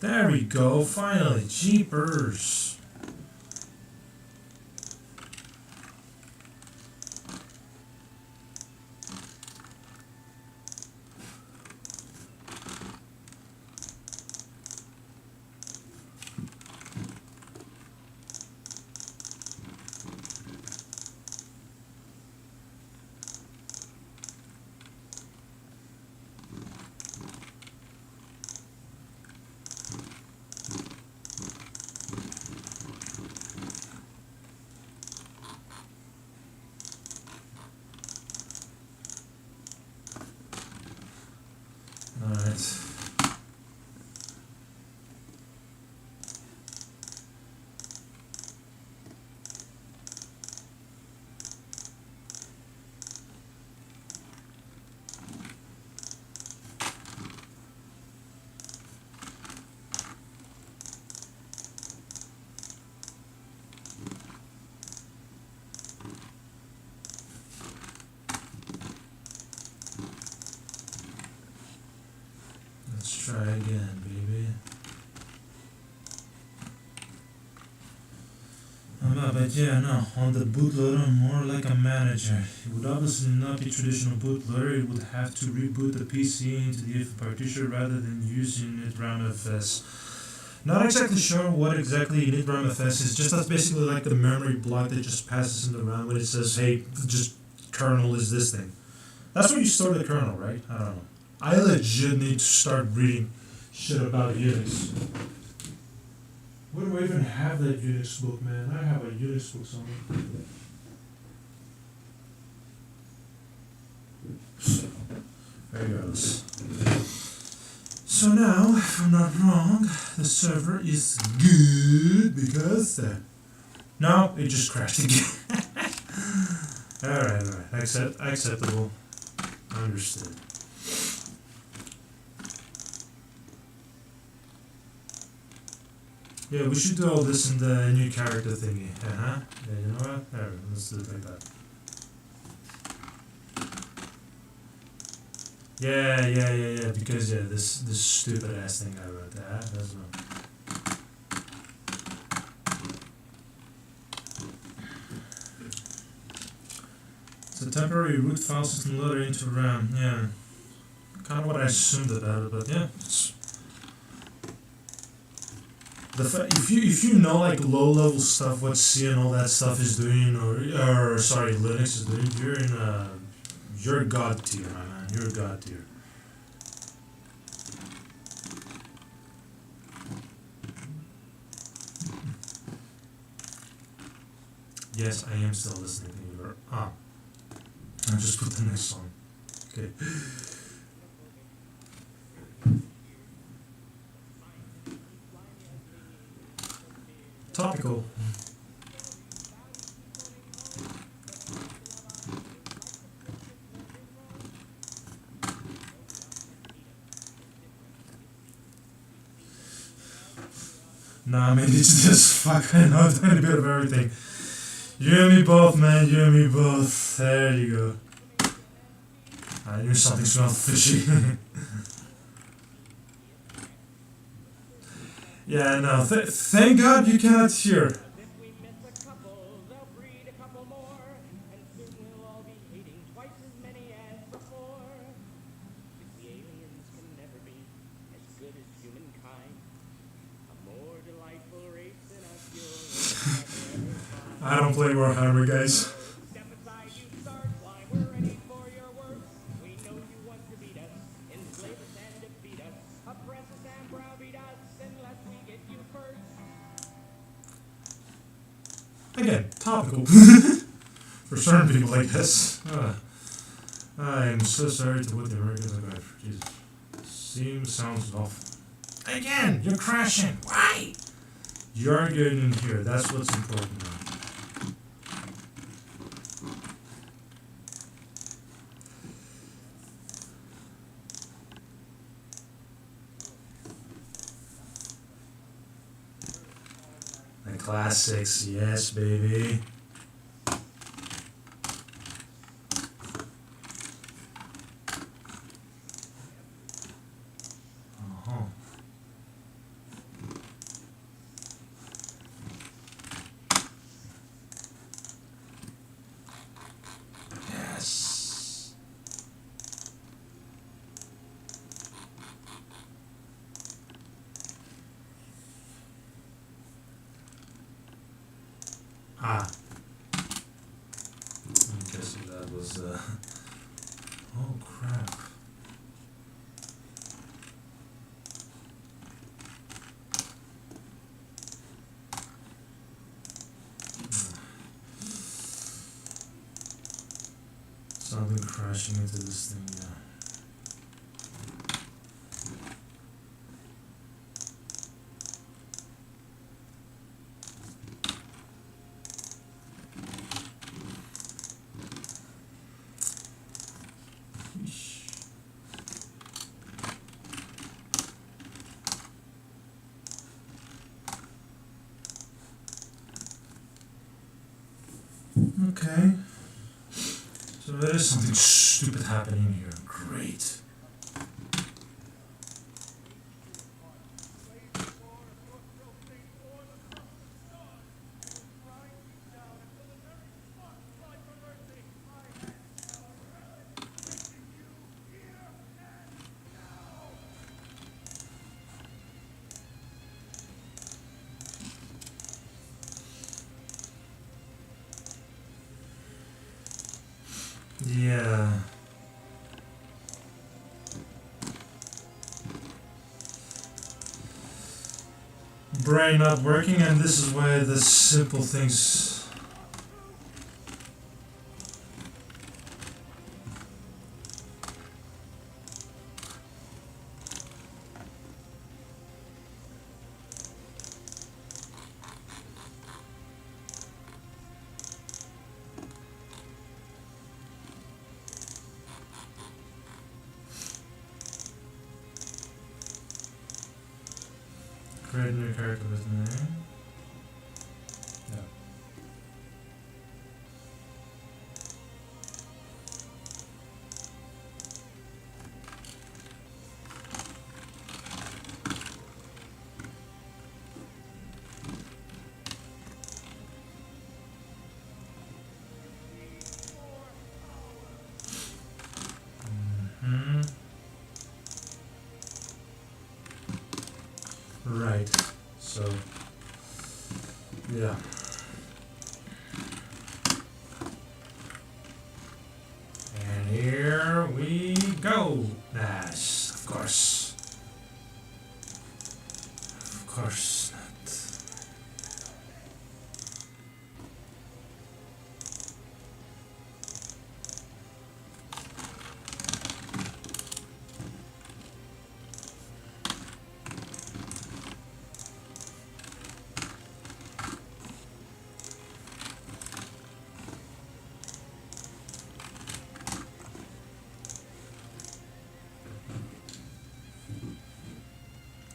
There we go, finally, jeepers. Alright. Let's try again, baby. But yeah, no, on the bootloader, more like a manager. It would obviously not be traditional bootloader, it would have to reboot the PC into the if partition rather than using initramfs. Not exactly sure what exactly initramfs is, just that's basically like the memory block that just passes in the RAM when it says, hey, just kernel is this thing. That's where you store the kernel, right? I don't know. I legit need to start reading shit about Unix. Where do I even have that Unix book, man? I have a Unix book somewhere. So, there goes. So now, if I'm not wrong, the server is good because no, it just crashed again. Alright. Acceptable. Understood. Yeah, we should do all this in the new character thingy. Yeah, you know what? There, let's do it like that. Yeah, because this stupid ass thing I wrote. That's not. It's a temporary root file system loader into RAM. Yeah, kind of what I assumed about it, but yeah. If you know like low level stuff, what C and all that stuff is doing, or sorry, Linux is doing, you're god tier, my man. You're god tier. Yes, I am still listening to you. I'll just put the next song. Okay. Topical. Nah, maybe it's just fuck. I know a tiny bit of everything. You and me both, man. You and me both. There you go. I knew something smelled fishy. Yeah, no. Thank God you cannot hear. I don't play Warhammer, guys. Again, topical. For certain people, I guess. I am so sorry to what the Americans are going for. Jesus. Sounds awful. Again, you're crashing. Why? You're getting in here. That's what's important now. The classics, yes, baby. Yes. I'm guessing that was, oh crap. Something crashing into this thing, yeah. Okay. So there is something stupid happening here. Great. Yeah. Brain not working, and this is why the simple things. Create a new character with name. Yeah. Right. So, yeah. And here we go. Yes, of course. Of course not.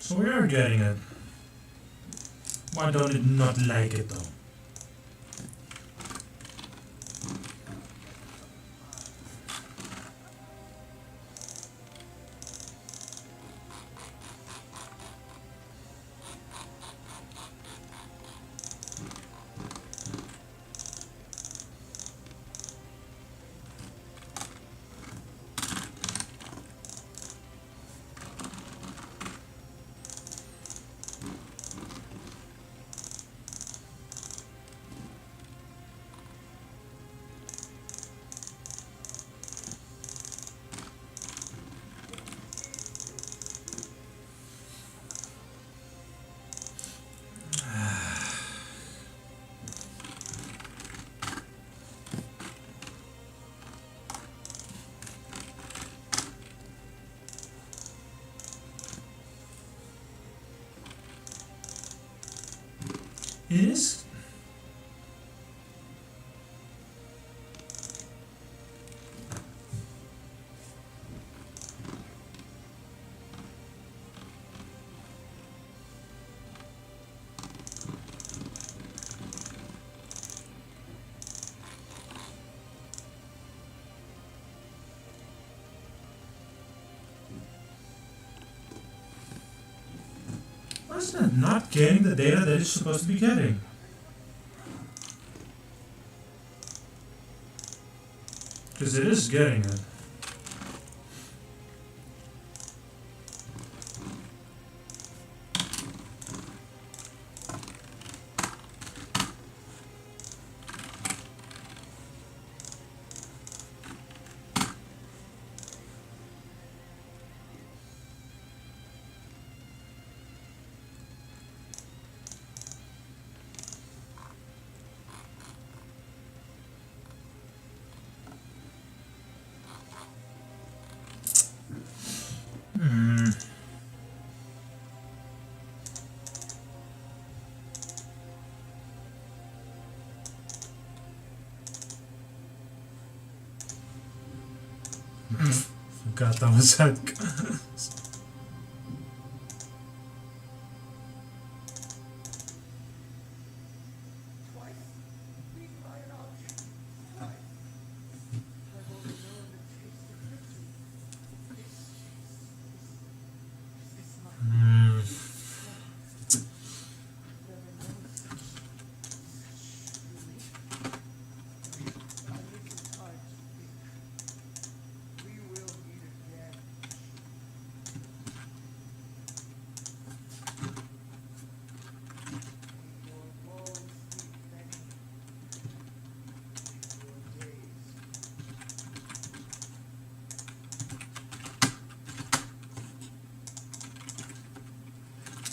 So we are getting it. Why don't it not like it though? It is. Why is it not getting the data that it's supposed to be getting? Because it is getting it. Forgot that was that.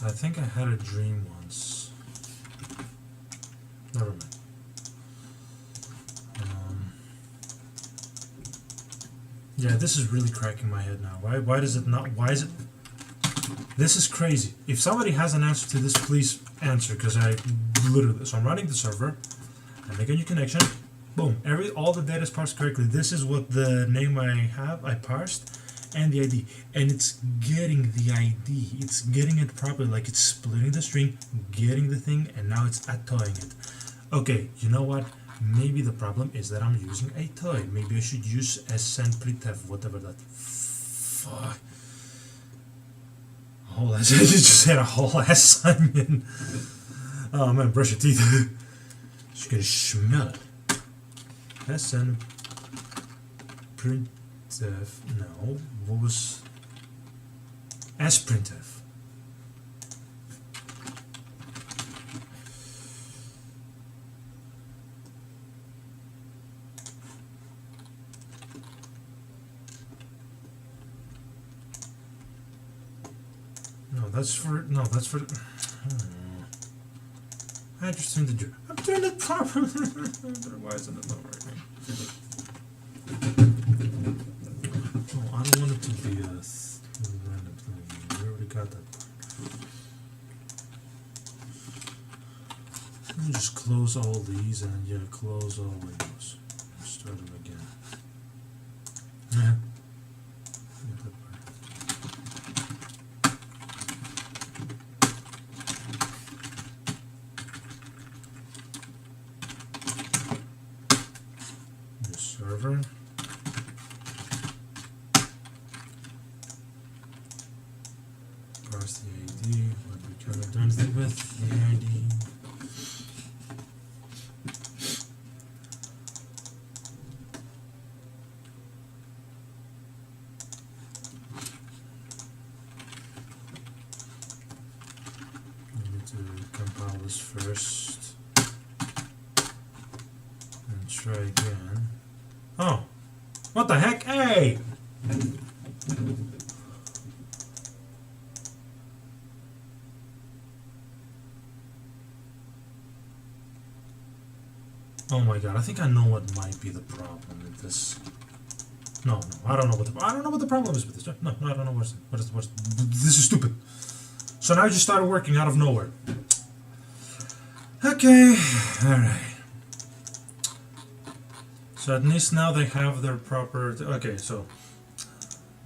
I think I had a dream once. Never mind. Yeah, this is really cracking my head now. Why does it not? Why is it? This is crazy. If somebody has an answer to this, please answer, because I literally. So I'm running the server. I make a new connection. Boom. All the data is parsed correctly. This is what the name I have. I parsed. And the ID, and it's getting the ID, it's getting it properly, like it's splitting the string, getting the thing, and now it's toying it. Okay, you know what? Maybe the problem is that I'm using a toy. Maybe I should use SNPRINTF, whatever that. Fuck. Whole ass. I just had a whole ass Simon. Oh man, brush your teeth. Just gonna smell it. SNPRINTF. No, what was SPRINTF? That's for I just tuned the do. I'm doing it properly. Why isn't it not working? Oh, I don't want it to be a random thing. We already got that part. Let me just close all these and yeah, close all windows. Start them again. Yeah. server. Parse the ID. What we cannot do anything with the ID. Compile this first and try again. Oh, what the heck? Hey! Oh my god, I think I know what might be the problem with this. No, I don't know what the problem is with this. No, I don't know what is this is stupid. So now I just started working out of nowhere. Okay, alright. So at least now they have their proper... Okay, so...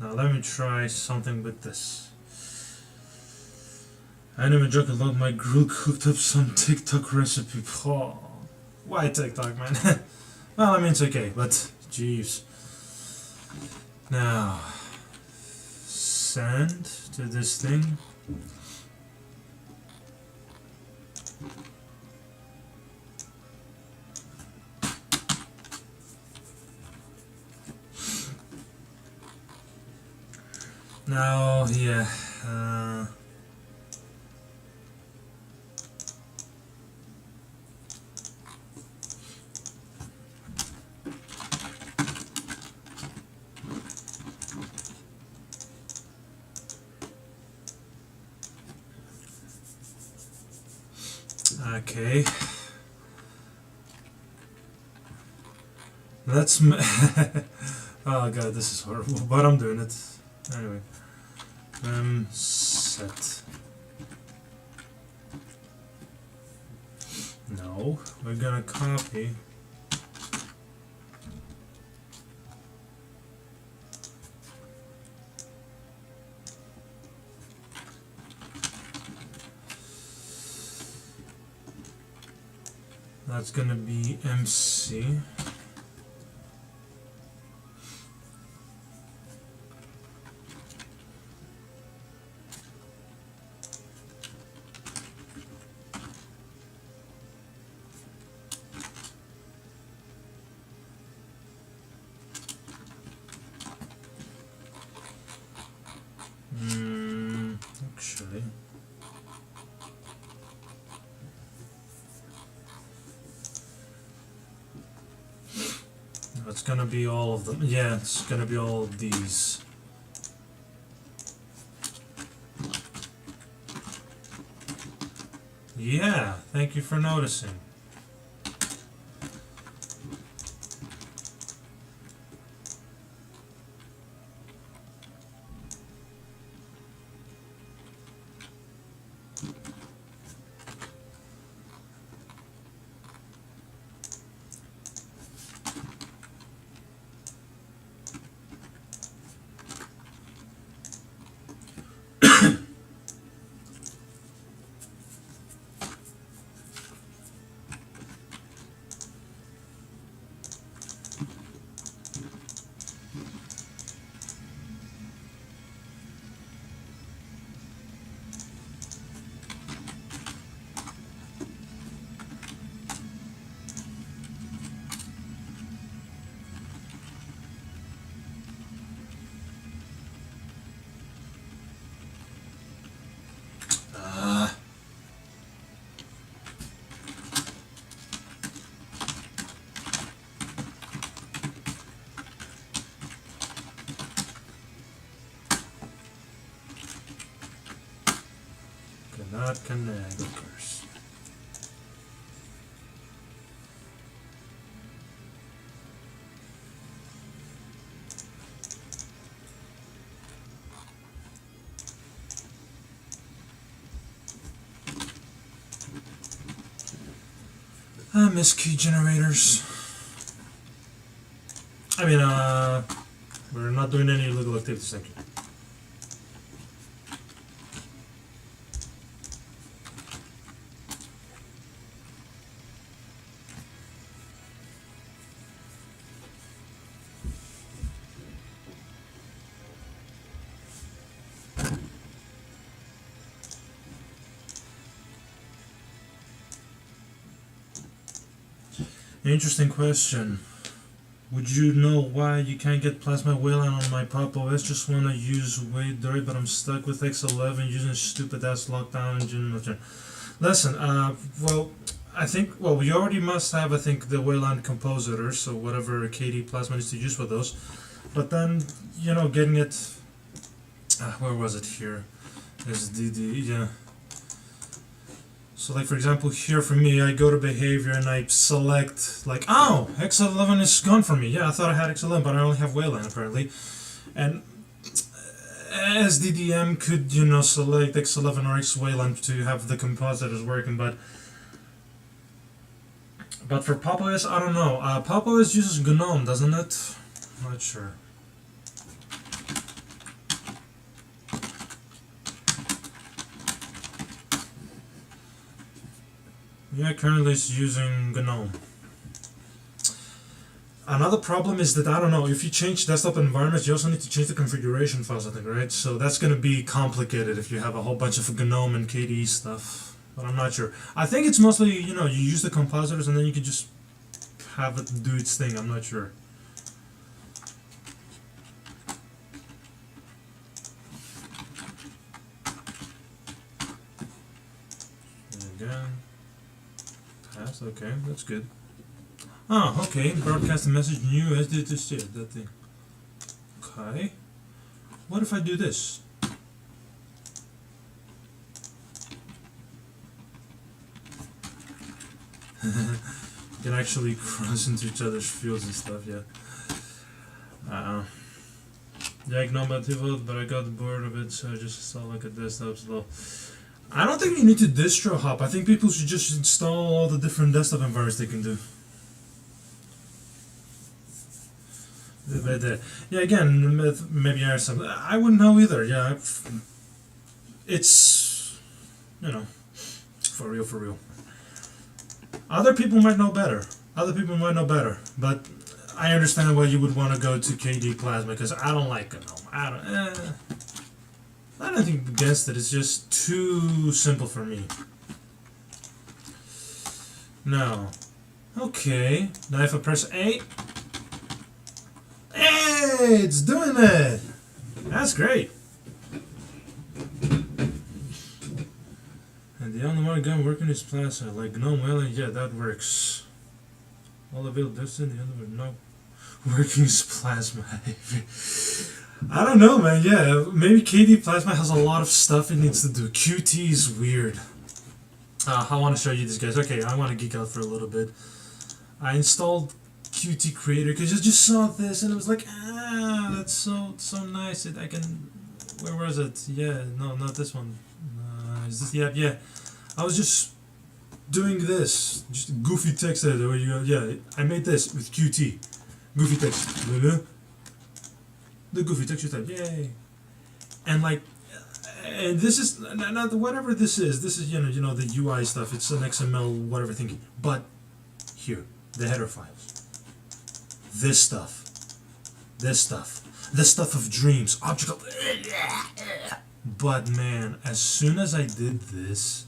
Now let me try something with this. I never joke about my grill cooked up some TikTok recipe. Oh, why TikTok, man? Well, I mean, it's okay, but... Jeez. Now... Send to this thing. Now, yeah, okay. Let's oh god, this is horrible, but I'm doing it. Anyway. Set. No, we're gonna copy. That's gonna be MC. Actually, it's gonna be all of them. Yeah, it's gonna be all of these. Yeah, thank you for noticing. Cannot connect, of course. I miss key generators. I mean, we're not doing any illegal activities, thank you. Interesting question. Would you know why you can't get Plasma Wayland on my Pop OS? Just wanna use Waydirt, but I'm stuck with X11 using stupid ass lockdown engine. Listen, well, I think, well, we already must have, I think, the Wayland compositor, so whatever KD Plasma needs to use for those. But then, you know, getting it, where was it here? There's yeah. So like for example here for me, I go to behavior and I select like, oh, X11 is gone for me. Yeah, I thought I had X11, but I only have Wayland apparently. And SDDM could, you know, select X11 or X Wayland to have the compositors working, but for Pop OS, I don't know. Pop OS uses GNOME, doesn't it? Not sure. Yeah, currently it's using GNOME. Another problem is that, I don't know, if you change desktop environments, you also need to change the configuration files, I think, right? So that's going to be complicated if you have a whole bunch of GNOME and KDE stuff. But I'm not sure. I think it's mostly, you know, you use the compositors and then you can just have it do its thing. I'm not sure. Again. Pass, okay, that's good. Oh, okay, broadcast a message new as did this shit, that thing. Okay. What if I do this? You can actually cross into each other's fields and stuff, yeah. Yeah, GNOME default, but I got bored of it, so I just installed like a desktop slow. I don't think you need to distro hop. I think people should just install all the different desktop environments they can do. But, yeah, again, maybe I have some. I wouldn't know either. Yeah, it's, you know, for real, for real. Other people might know better. Other people might know better. But I understand why you would want to go to KD Plasma, because I don't like GNOME. I don't think against it. It's just too simple for me. No. Okay. Now if I press A. Hey, it's doing it. That's great. And the only one gun working is Plasma. Like GNOME Wayland, yeah, that works. All available distance, the other one, no. Working is Plasma. I don't know, man. Yeah, maybe KD Plasma has a lot of stuff it needs to do. Qt is weird. I want to show you this, guys. Okay, I want to geek out for a little bit. I installed Qt Creator because I just saw this and it was like, that's so nice. I can. Where was it? Yeah, no, not this one. Is this the app? Yeah. I was just doing this, just goofy text editor. Where you go? Yeah, I made this with Qt. Goofy text. The goofy texture type, yay! And like, and this is not whatever this is. This is you know the UI stuff. It's an XML whatever thingy. But here, the header files. This stuff of dreams, object. But man, as soon as I did this,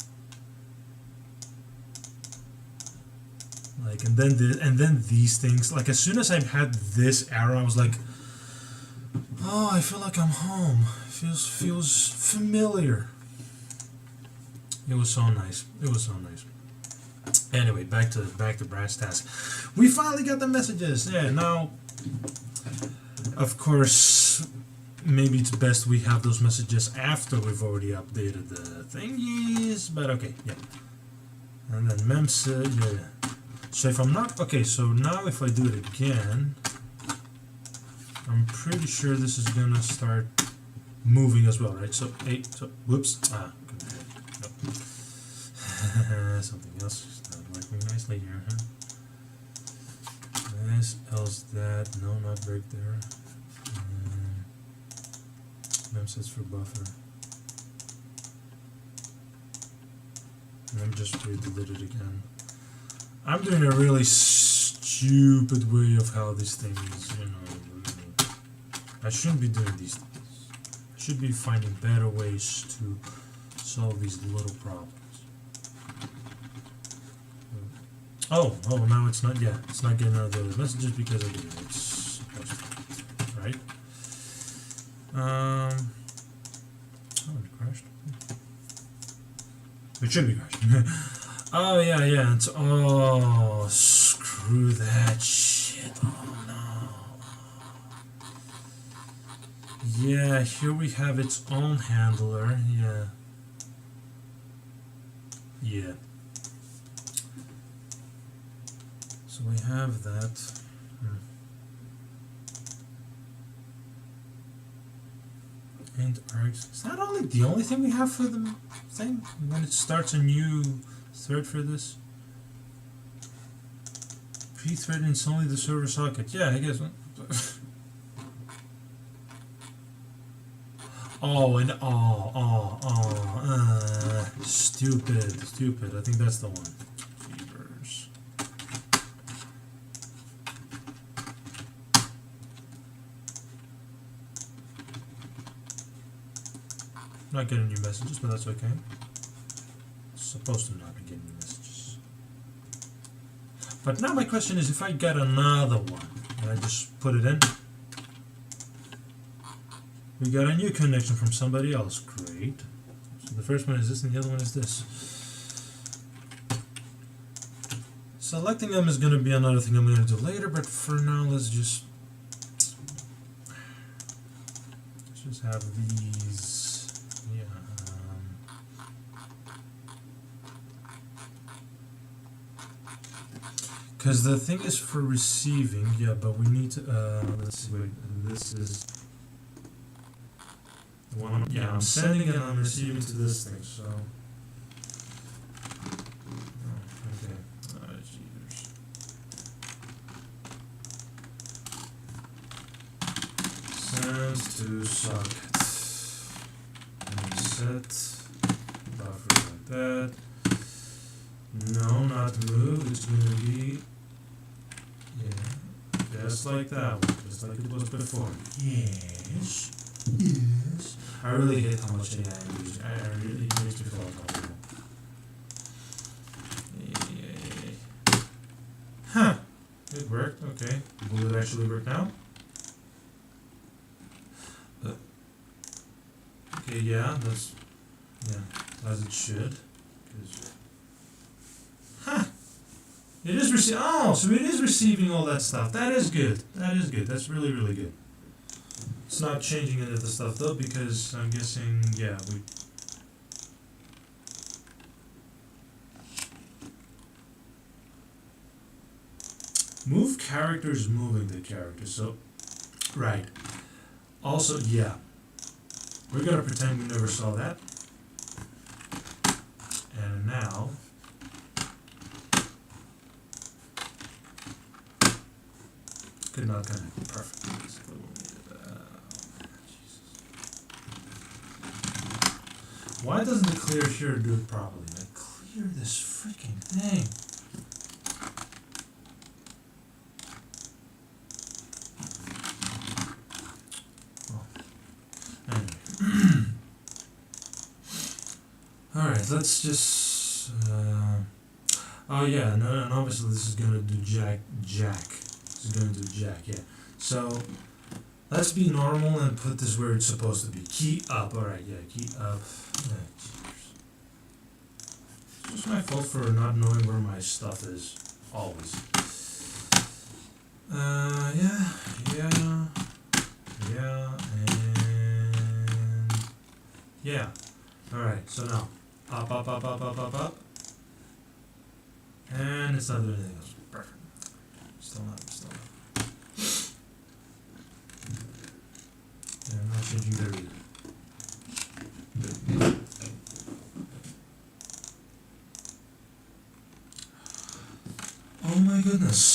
like, and then these things, like as soon as I had this error, I was like, oh, I feel like I'm home. Feels familiar. It was so nice. It was so nice. Anyway, back to brass tacks. We finally got the messages. Yeah, now, of course, maybe it's best we have those messages after we've already updated the thingies. But okay, yeah. And then mem said, yeah. So if I'm not okay, so now if I do it again. I'm pretty sure this is gonna start moving as well, right? So, whoops. Something else is not working nicely here, huh? This, else that, no, not break there. Mem sets for buffer. Let me just delete it again. I'm doing a really stupid way of how this thing is, you know. I shouldn't be doing these things. I should be finding better ways to solve these little problems. Oh, now it's not, yeah, it's not getting out of the other messages because I did it. It's supposed to, right? Oh, it crashed. It should be crashed. Oh, yeah, it's, oh, screw that shit. Oh, no. Yeah, here we have its own handler, yeah. Yeah. So we have that. And args. Is that the only thing we have for the thing? When it starts a new thread for this? Pre-thread is only the server socket. Yeah, I guess. Oh, and stupid. I think that's the one. Fevers. Not getting new messages, but that's okay. It's supposed to not be getting new messages. But now my question is, if I get another one and I just put it in. We got a new connection from somebody else. Great. So the first one is this and the other one is this. Selecting them is going to be another thing I'm going to do later, but for now let's just have these. Yeah. Because the thing is for receiving, yeah, but we need to, let's see, wait, this is the one, yeah, I'm sending and I'm receiving to this thing, so. Sends to socket. And set buffer like that. No, not move, it's going to be, yeah, just like that one, just like it was before. Yes. Yes. I really hate how much AI I'm using. I really, it makes me feel uncomfortable. Huh. It worked, okay. Will it actually work now? Okay, yeah, that's, yeah, as it should. Huh. It is receiving, oh, so it is receiving all that stuff. That is good. That is good. That's really, really good. It's not changing any of the stuff though, because I'm guessing, yeah, we. Move characters moving the character, so, right. Also, yeah, we're gonna pretend we never saw that. And now, could not connect, perfect. Why doesn't the clear here do it properly? Like, clear this freaking thing. Oh. Anyway. Alright, let's just... oh yeah, no, and obviously this is going to do jack. This is going to do jack, yeah. So, let's be normal and put this where it's supposed to be. Key up, alright, yeah, key up. Yeah, it's just my fault for not knowing where my stuff is, always. Yeah, and yeah. Alright, so now, up. And it's not doing anything else. Perfect. Still not. Yeah, I'm not changing there either. Oh my goodness.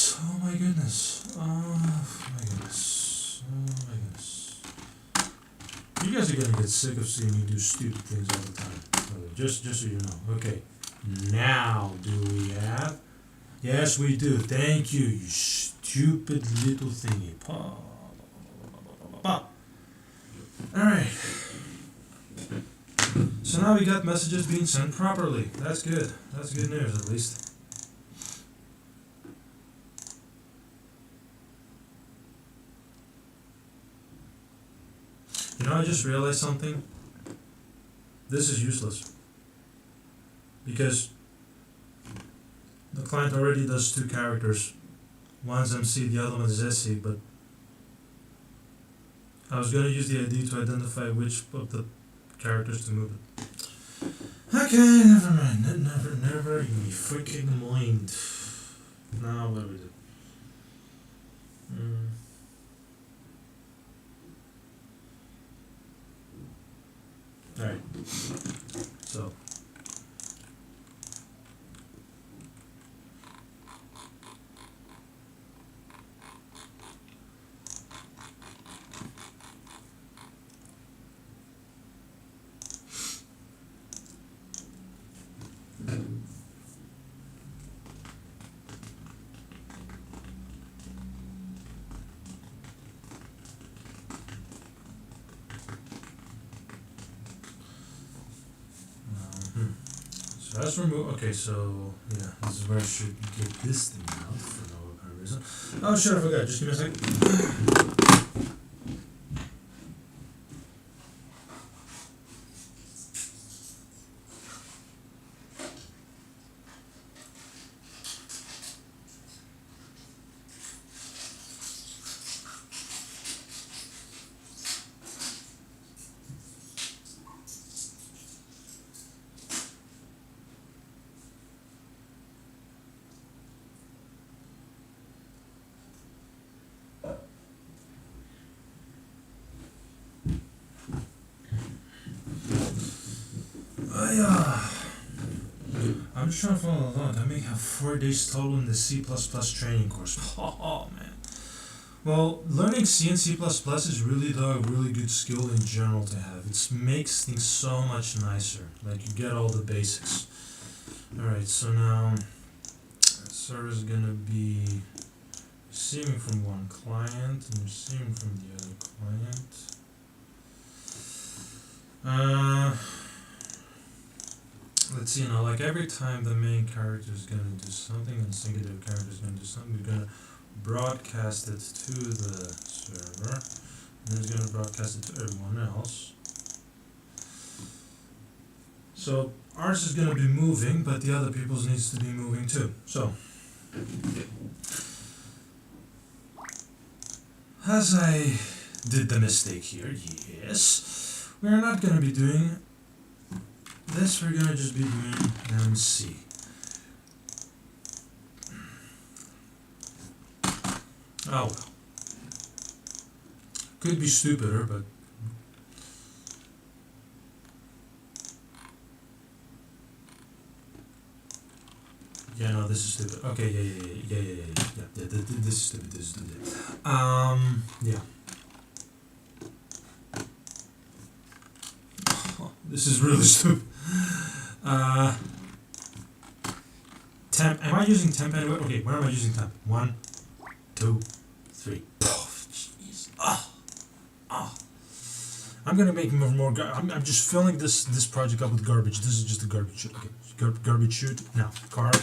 You guys are gonna get sick of seeing me do stupid things all the time. Just so you know. Okay. Now do we have? Yes we do. Thank you, you stupid little thingy. Alright. So now we got messages being sent properly. That's good. That's good news at least. You know, I just realized something. This is useless. Because the client already does two characters. One's MC, the other one is SC, but I was gonna use the ID to identify which of the characters to move it. Okay, never mind. Never you freaking mind. Now what do we do? Alright. So so let's remove. Okay, so yeah, this is where I should get this thing out for no apparent reason. Oh shit, I forgot. Just give me a second. I'm just trying to follow along. I may have 4 days total in the C++ training course. Oh man. Well, learning C and C++ is really a really good skill in general to have. It makes things so much nicer. Like you get all the basics. Alright, so now server is gonna be receiving from one client and receiving from the other client. Let's see now, like every time the main character is going to do something and the secondary character is going to do something, we're going to broadcast it to the server, and then it's going to broadcast it to everyone else. So ours is going to be moving, but the other people's needs to be moving too. So, as I did the mistake here, yes, we're not going to be doing this, we're gonna just be doing MC. Oh well. Could be stupider, but yeah, no, this is stupid. Okay, yeah. This is stupid. Yeah. This is really stupid. Temp. Am I using temp anywhere? Okay, where am I using temp? 1, 2, 3. Jeez. I'm gonna make more. I'm just filling this project up with garbage. This is just a garbage chute. Okay, garbage chute. Now, car.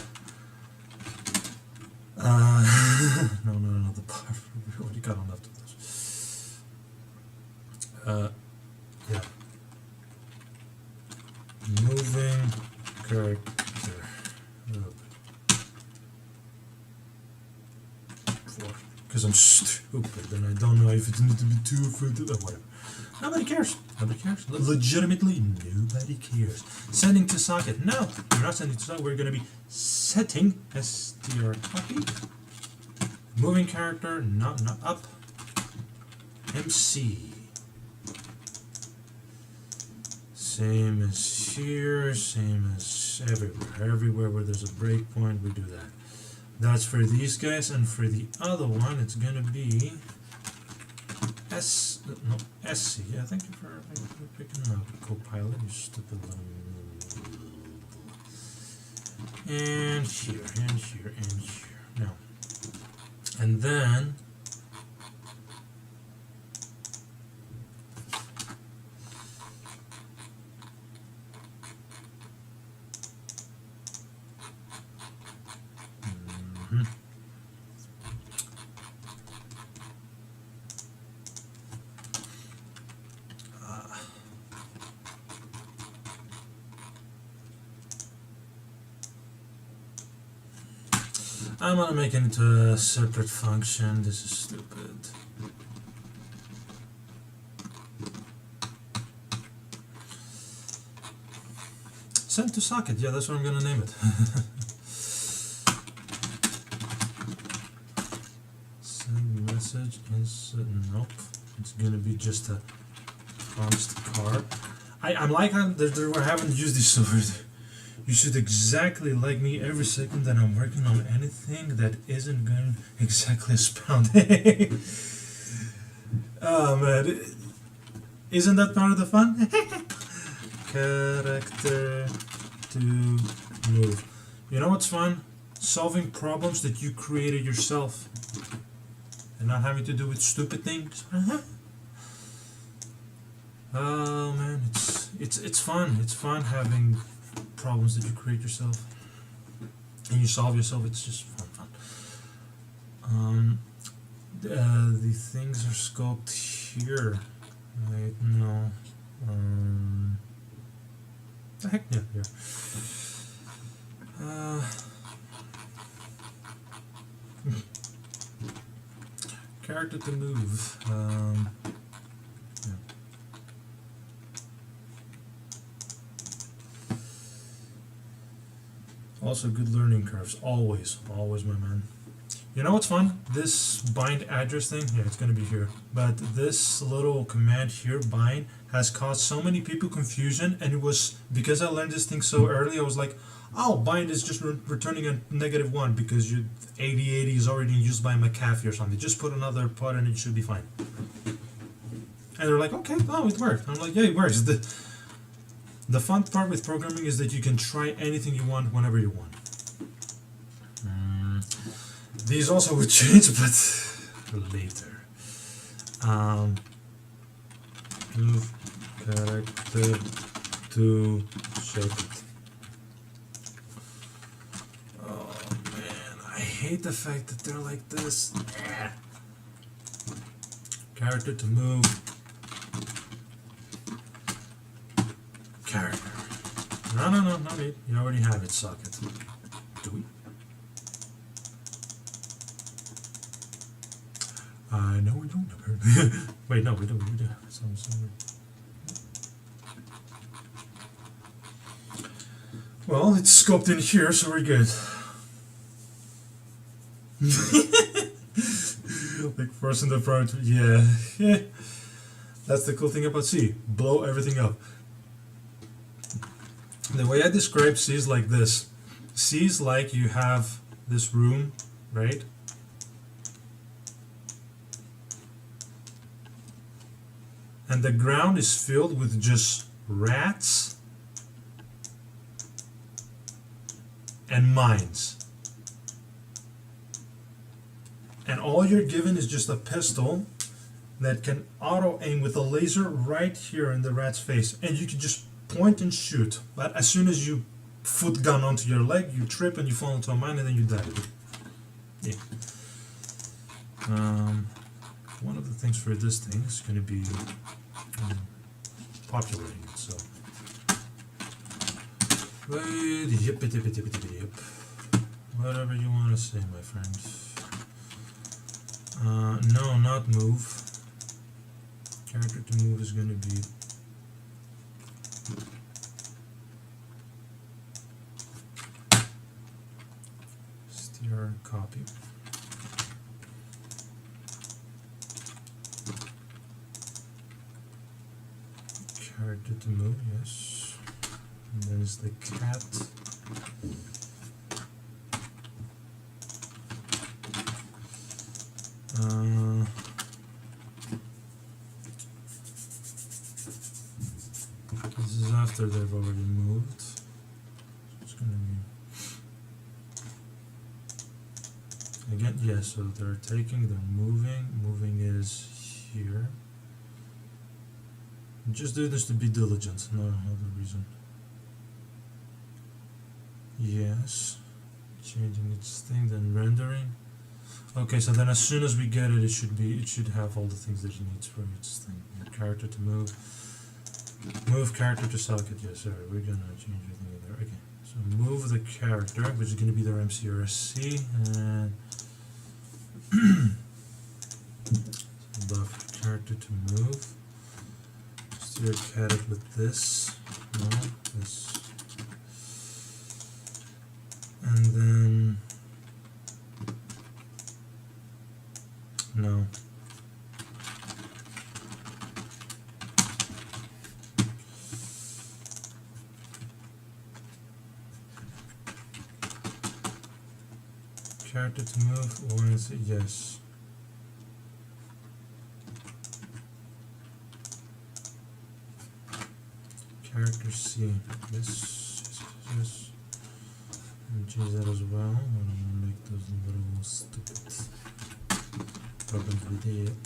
No. The part we already got enough of this. Yeah. Moving character. Because I'm stupid and I don't know if it needs to be too fruited or whatever. Nobody cares. Nobody cares. Legitimately, nobody cares. Sending to socket. No, we're not sending to socket. We're going to be setting str copy. Moving character, not up. MC. Same as here, same as everywhere. Everywhere where there's a breakpoint, we do that. That's for these guys, and for the other one, it's gonna be SC. Yeah, thank you for picking up Copilot, you stupid little. And here. Now, and then. I'm gonna make it into a separate function. This is stupid. Send to socket. Yeah, that's what I'm gonna name it. Send message insert. Nope. It's gonna be just a promised card. I'm like we're having to use this software. You should exactly like me every second that I'm working on anything that isn't going exactly as planned. Oh man, isn't that part of the fun? Character to move. You know what's fun? Solving problems that you created yourself and not having to do with stupid things. Oh man, it's fun. It's fun having problems that you create yourself and you solve yourself. It's just fun. The things are scoped here. Wait, no. The heck, yeah, here. Character to move. Yeah. Also good learning curves, always, my man. You know what's fun? This bind address thing, yeah, it's gonna be here. But this little command here, bind, has caused so many people confusion, and it was, because I learned this thing so early, I was like, oh, bind is just returning a -1 because 8080 is already used by McAfee or something. Just put another part and it should be fine. And they're like, okay, oh, it worked. I'm like, yeah, it works. The fun part with programming is that you can try anything you want whenever you want. These also would change, but later. Move character to socket. Oh man, I hate the fact that they're like this. Character to move. Character. No, not it. You already have it, socket. Do we? No, we don't. Wait, no, we don't. We do. Well, it's scoped in here, so we're good. Like forcing the front. Yeah. That's the cool thing about C. Blow everything up. The way I describe C is like this. C is like you have this room, right? And the ground is filled with just rats and mines. And all you're given is just a pistol that can auto-aim with a laser right here in the rat's face. And you can just point and shoot. But as soon as you foot gun onto your leg, you trip and you fall into a mine and then you die. Yeah. One of the things for this thing is going to be populating it, so. Yep. Whatever you want to say, my friend. No, not move. Character to move is going to be str copy. Character to move, yes. And then it's the cat. This is after they've already moved. So it's gonna be again, yeah, so they're moving. Moving is here. Just do this to be diligent, no other reason. Yes. Changing its thing, then rendering. Okay, so then as soon as we get it, it should have all the things that it needs for its thing. Character to move. Move character to socket, yes, sorry, we're gonna change everything there. Okay. So move the character, which is going to be their MC or SC, and buff character to move. Steer cat it with this. No, this. And then no. Character to move, or is it yes? Character C, yes, yes. And change that as well. I'm gonna make those little stupid problems with it.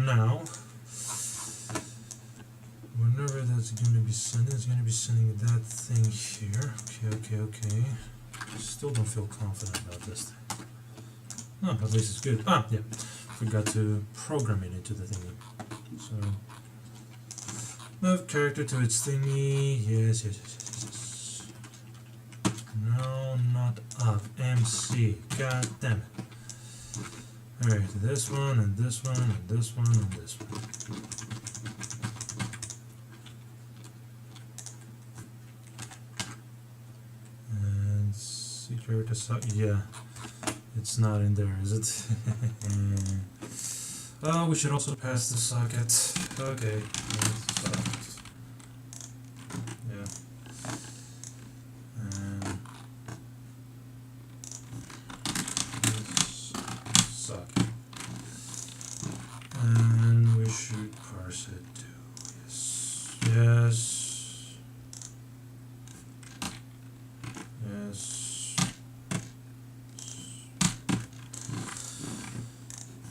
Now, whenever that's gonna be sending, it's gonna be sending that thing here. Okay. Still don't feel confident about this thing. Oh, at least it's good. Ah, yeah. Forgot to program it into the thingy. So, move character to its thingy. Yes. No, not up. MC. God damn it. Alright, this one, and this one, and this one, and this one. Character socket, yeah, it's not in there, is it? Oh, we should also pass the socket. Okay, yeah. This socket, and we should parse it too. Yes.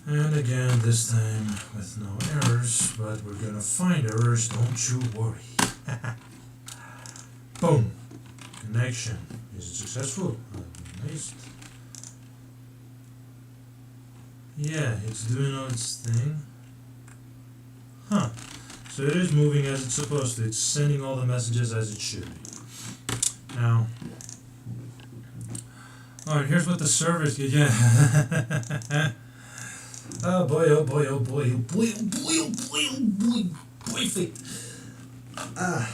And again, this time with no errors, but we're gonna find errors, don't you worry. Boom! Connection. Is it successful? I'm amazed. Yeah, it's doing all its thing. Huh. So it is moving as it's supposed to. It's sending all the messages as it should be. Now, alright, here's what the servers get. Yeah. Oh boy, oh boy, oh boy, oh boy, oh boy, oh boy, oh boy, perfect. Ah.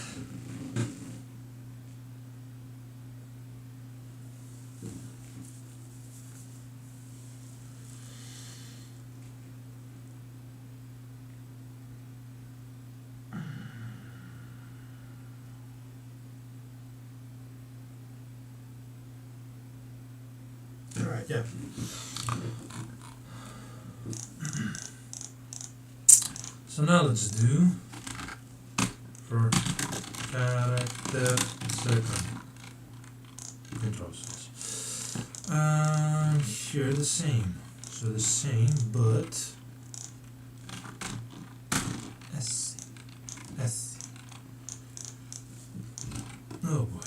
All right, yeah. So now let's do for character second controls. Here the same. So the same, but S. Oh boy.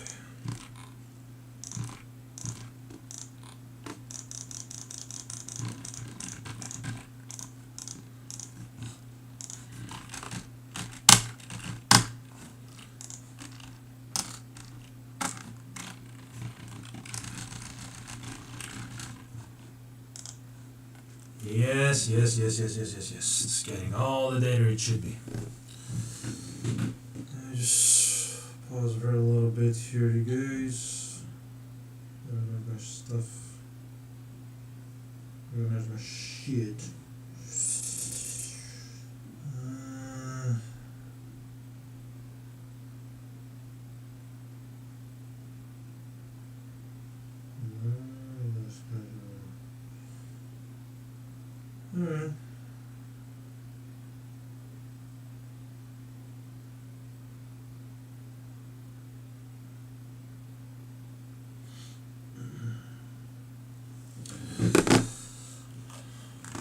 Yes. It's getting all the data it should be. I just pause for a little bit here, you guys. My stuff. Organize my shit. Alright.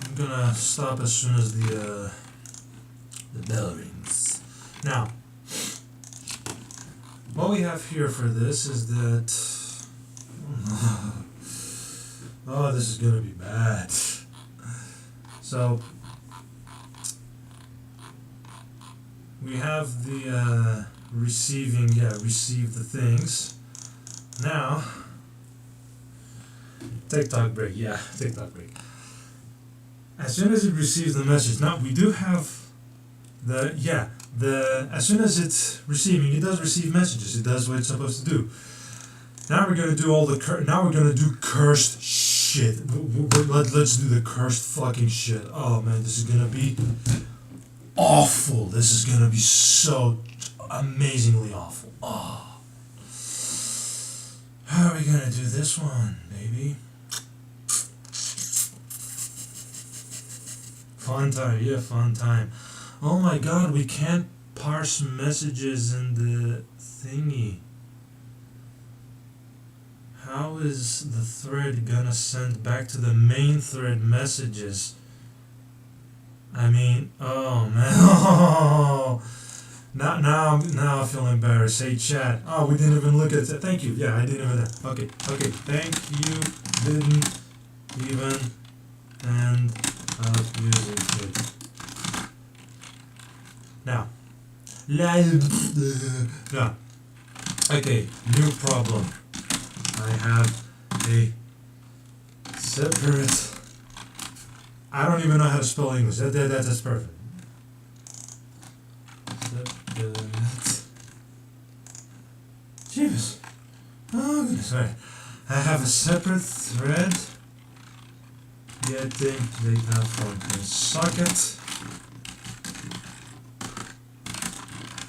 I'm gonna stop as soon as the bell rings. Now, what we have here for this is that oh, this is gonna be bad. So we have the receiving, receive the things. Now, TikTok break, TikTok break. As soon as it receives the message, now we do have as soon as it's receiving, it does receive messages. It does what it's supposed to do. Now we're gonna do now we're gonna do cursed shit. Let's do the cursed fucking shit. Oh man, this is gonna be awful. This is gonna be so amazingly awful. Oh. How are we gonna do this one, baby? Fun time, fun time. Oh my god, we can't parse messages in the thingy. How is the thread gonna send back to the main thread messages? I mean, oh man, oh. Now I feel embarrassed. Hey chat, oh, we didn't even look at it. Thank you. Yeah, I didn't even. Okay. Thank you. Didn't even end up using it. Now, okay, new problem. I have a separate. I don't even know how to spell English. That's perfect. Jesus. Oh goodness. Sorry. I have a separate thread getting data from the socket.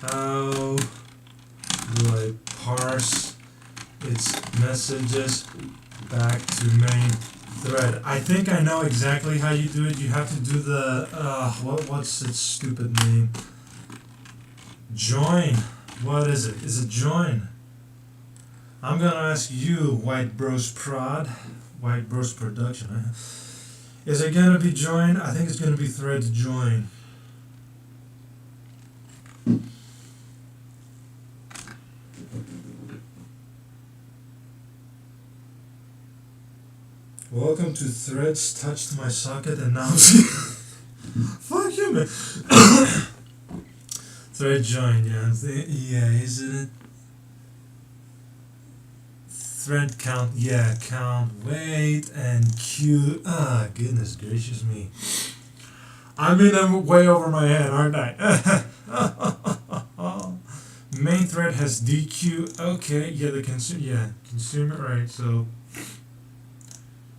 How do I parse its messages back to main thread? I think I know exactly how you do it. You have to do the what's its stupid name? Join. What is it? Is it join? I'm gonna ask you, White Bros Production. Is it gonna be join? I think it's gonna be thread join. Welcome to threads touched my socket and now fuck you, man. Thread join, isn't it? Thread count, count, wait, and queue. Goodness gracious me. I mean, I'm way over my head, aren't I? Main thread has DQ. Okay, the consumer, right, so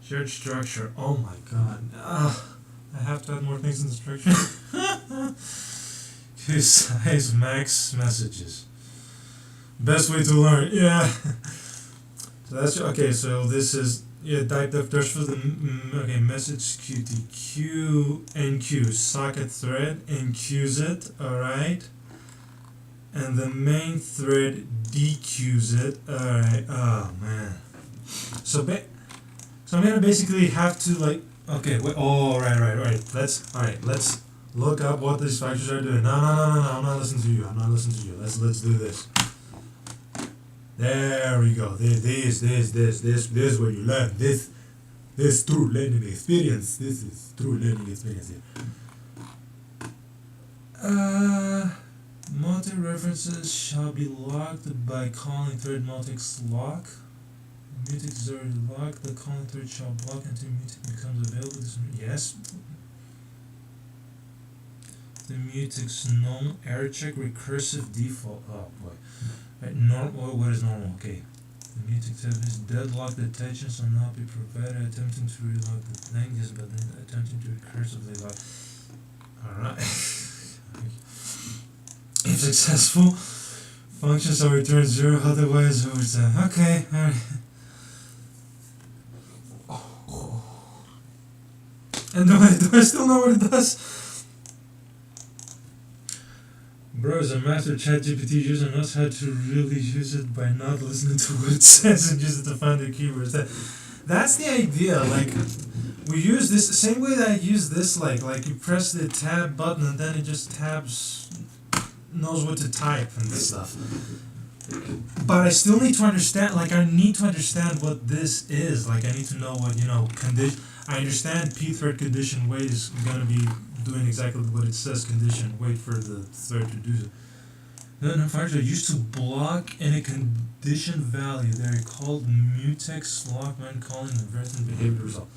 shared structure. Oh my god. I have to add more things in the structure. Queue size max messages. Best way to learn. Yeah. So that's okay. So this is type the there's for the message QTQ NQ socket thread enqueues it. All right. And the main thread dequeues it. All right. Oh man. So I'm gonna basically have to right. Let's look up what these factors are doing. No. I'm not listening to you. Let's do this. There we go. This is where you learn. This true learning experience. This is true learning experience here. Multi-references shall be locked by calling thread mutex lock. Mutex is already locked. The calling thread shall block until mutex becomes available. Yes. The mutex normal error check recursive default. Oh boy. Right, normal. What is normal? Okay. The mutex service deadlock detection shall not be provided. Attempting to relock the thing is, but then attempting to recursively lock. Alright. If successful, function shall return 0, otherwise overtime. Okay, alright. And do I still know what it does? Bro, as a master ChatGPT user knows how to really use it by not listening to what it says and use it to find the keywords. That's the idea. Like, we use this the same way that I use this. Like you press the tab button and then it just knows what to type and stuff. But I still need to understand. Like, I need to understand what this is. Like, I need to know what condition. I understand pthread condition wait is gonna be doing exactly what it says. Condition wait for the thread to do it. Then functions are used to block any condition value. They're called mutex lock when calling the invariant behavior result.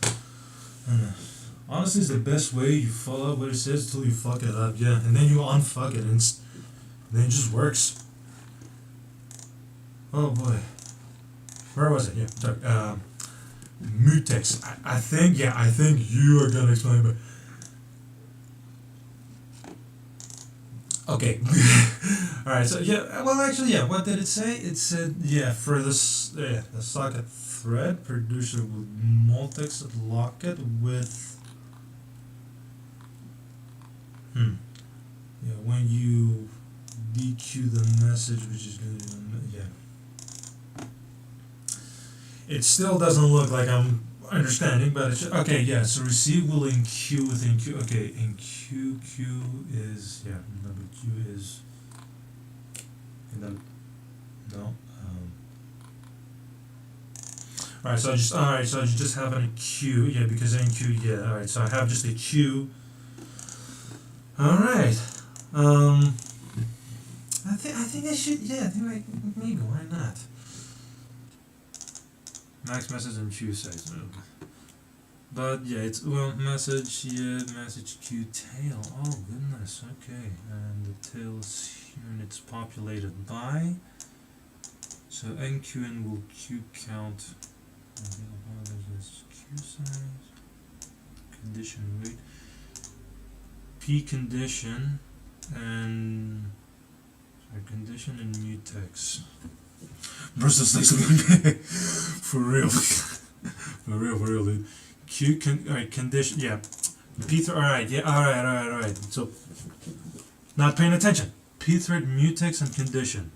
Honestly, it's the best way. You follow what it says until you fuck it up, yeah, and then you unfuck it, and then it just works. Oh boy, where was it? Yeah, sorry. Mutex. I think you are gonna explain, but okay. All right. So yeah. Well, actually, yeah. What did it say? It said for this the socket thread producer will multex lock it with. Yeah, when you DQ the message, which is gonna be it still doesn't look like I'm understanding, but it's okay. Yeah, so receive will enqueue within Q. Okay, enqueue Q is number Q is no. All right, so I just have a queue. Yeah, because enqueue. Yeah, all right. So I have just a queue. All right. I think I should. Yeah, I think maybe why not? Max message and queue size. But yeah, it's message message queue tail. Oh goodness. Okay, and the tail is here and it's populated by. So nqn will queue count. Queue size. Condition weight. P condition and condition and mutex. Versus for real, for real, dude. Condition, yeah. P-thread, alright. So, not paying attention. P-thread, mutex, and condition.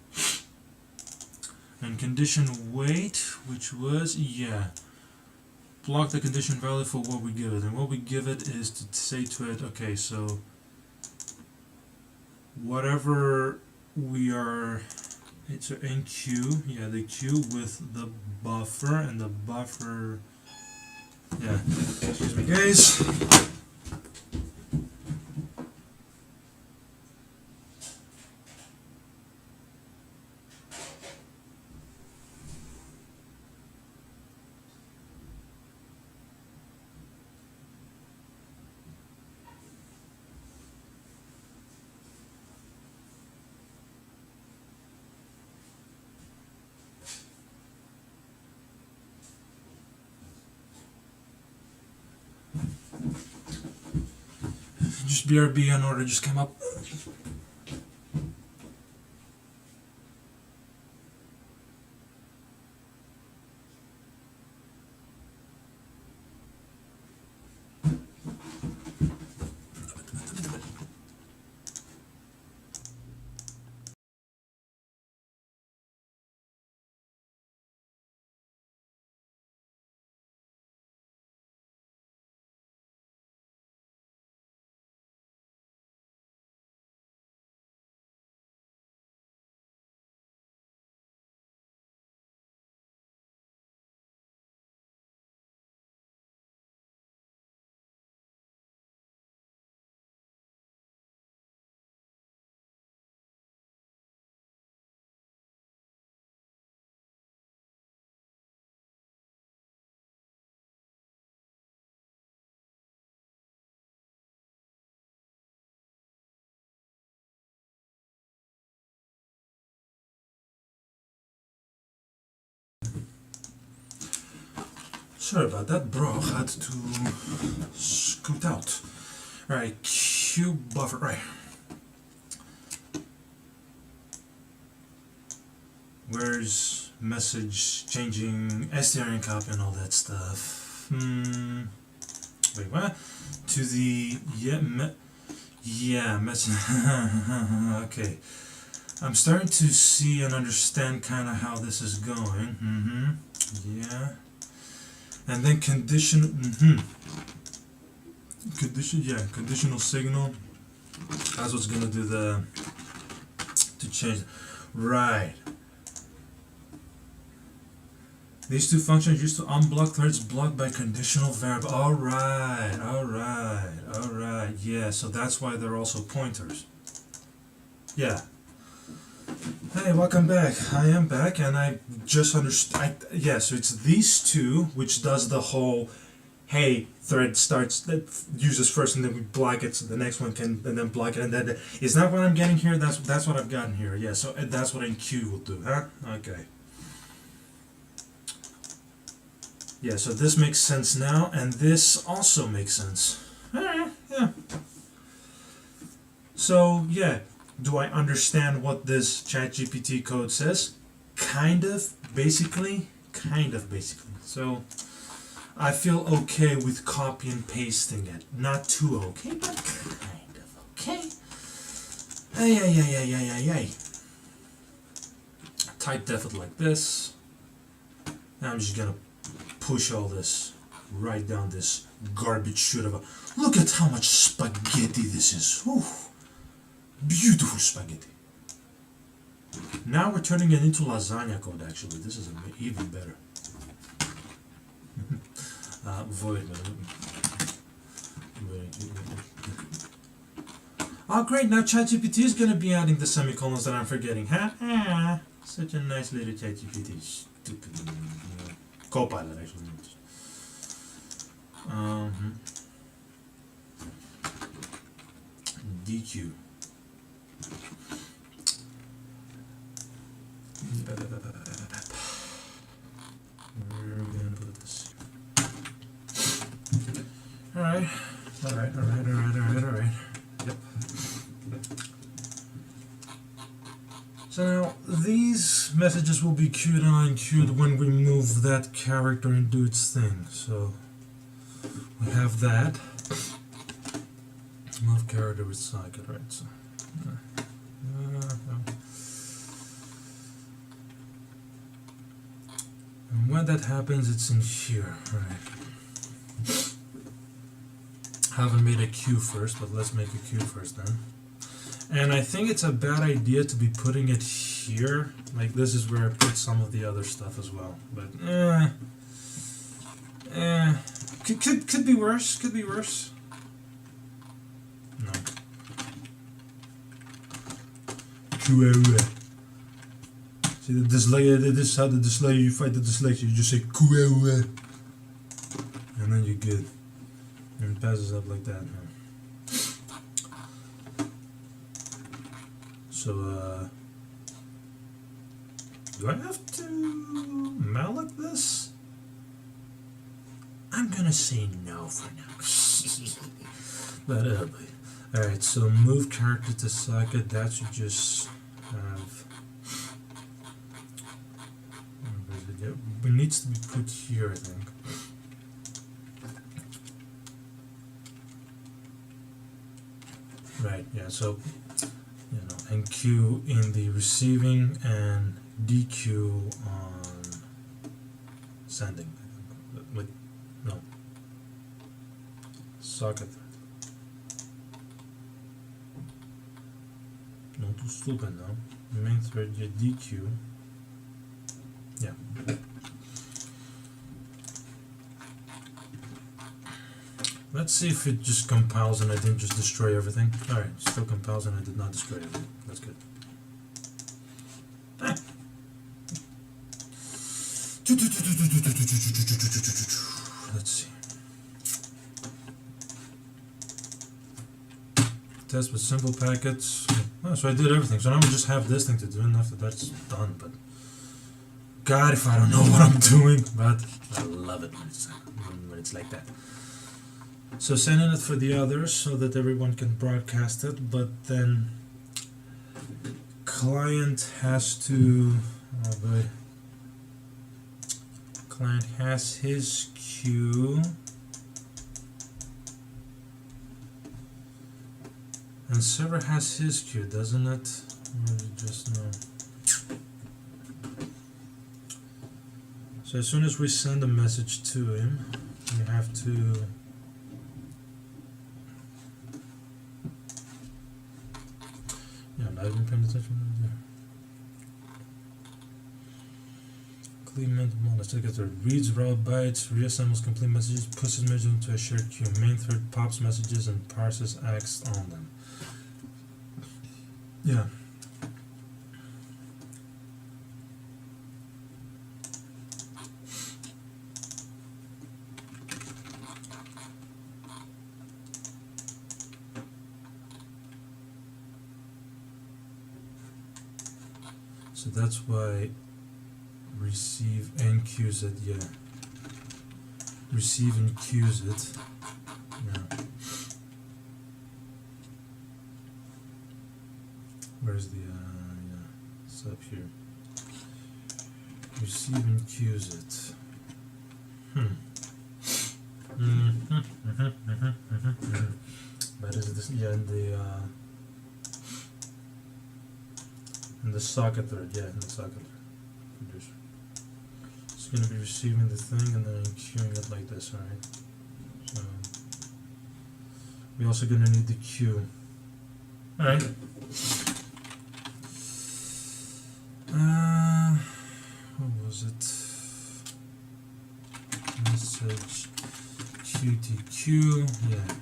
And condition weight, which was, block the condition value for what we give it. And what we give it is to say to it, okay, so, whatever we are, it's an enqueue, the queue with the buffer, and the buffer, excuse me guys. Just BRB an order just came up. Sorry about that, bro. Had to scoot out. Alright, queue buffer, right. Where's message changing STR copy and all that stuff? Wait, what? To the message. Okay, I'm starting to see and understand kind of how this is going. Yeah, and then conditional signal. That's what's gonna do to change. Right. These two functions used to unblock threads blocked by conditional variable. Alright. Yeah, so that's why they're also pointers. Yeah. Hey, welcome back. I am back, and I just understand. Yeah, so it's these two which does the whole. Hey, thread starts that uses first, and then we block it, so the next one can and then block it, and then is that what I'm getting here? That's what I've gotten here. Yeah, so that's what enqueue will do, huh? Okay. Yeah, so this makes sense now, and this also makes sense. Alright, yeah. So, yeah, do I understand what this ChatGPT code says? Kind of, basically. So, I feel okay with copy and pasting it. Not too okay, but kind of okay. Ay. Type def it like this. Now I'm just gonna push all this right down this garbage chute of a... Look at how much spaghetti this is. Whew. Beautiful spaghetti. Now we're turning it into lasagna code, actually. This is even better. Void. Oh, great. Now ChatGPT is going to be adding the semicolons that I'm forgetting. Huh? Such a nice little ChatGPT. Stupid. Copilot, actually. DQ. Where are we gonna put this? Alright. Yep. So now, these messages will be queued and unqueued when we move that character and do its thing. So, we have that. Move character with socket, right? So, and when that happens, it's in here, right? Haven't made a queue first, but let's make a queue first then. And I think it's a bad idea to be putting it here. Like this is where I put some of the other stuff as well. But could be worse. Could be worse. No. See the dyslexia. This is how the dyslexia. You fight the dyslexia. You just say and then you're good. And it passes up like that. So, do I have to malloc this? I'm gonna say no for now. But, alright, so move character to socket, that should just have... It needs to be put here, I think. Right, yeah, so... and Q in the receiving and DQ on sending. Wait, no. Socket. No, too stupid now. Main thread, yeah, DQ. Yeah. Let's see if it just compiles and I didn't just destroy everything. Alright, still compiles and I did not destroy everything. That's good. Let's see. Test with simple packets. Oh, so I did everything. So now we just have this thing to do, and after that's done. But God, if I don't know what I'm doing, but I love it when it's like that. So sending it for the others so that everyone can broadcast it, but then client has to, oh boy, client has his queue and server has his queue, doesn't it? Or just no. So as soon as we send a message to him, we have to not even paying attention. Complete let's look at the reads raw bytes, reassembles complete messages, pushes messages into a shared queue. Main thread pops messages and parses acts on them. Yeah. So that's why receive and QZ, yeah. Receive and QZ, yeah. Where's the, yeah, it's up here. Receive and QZ. But is this, yeah, in the socket thread, yeah, in the socket thread. Producer. It's going to be receiving the thing and then queuing it like this, alright? So, we're also going to need the queue. Alright. What was it? Message QTQ, yeah.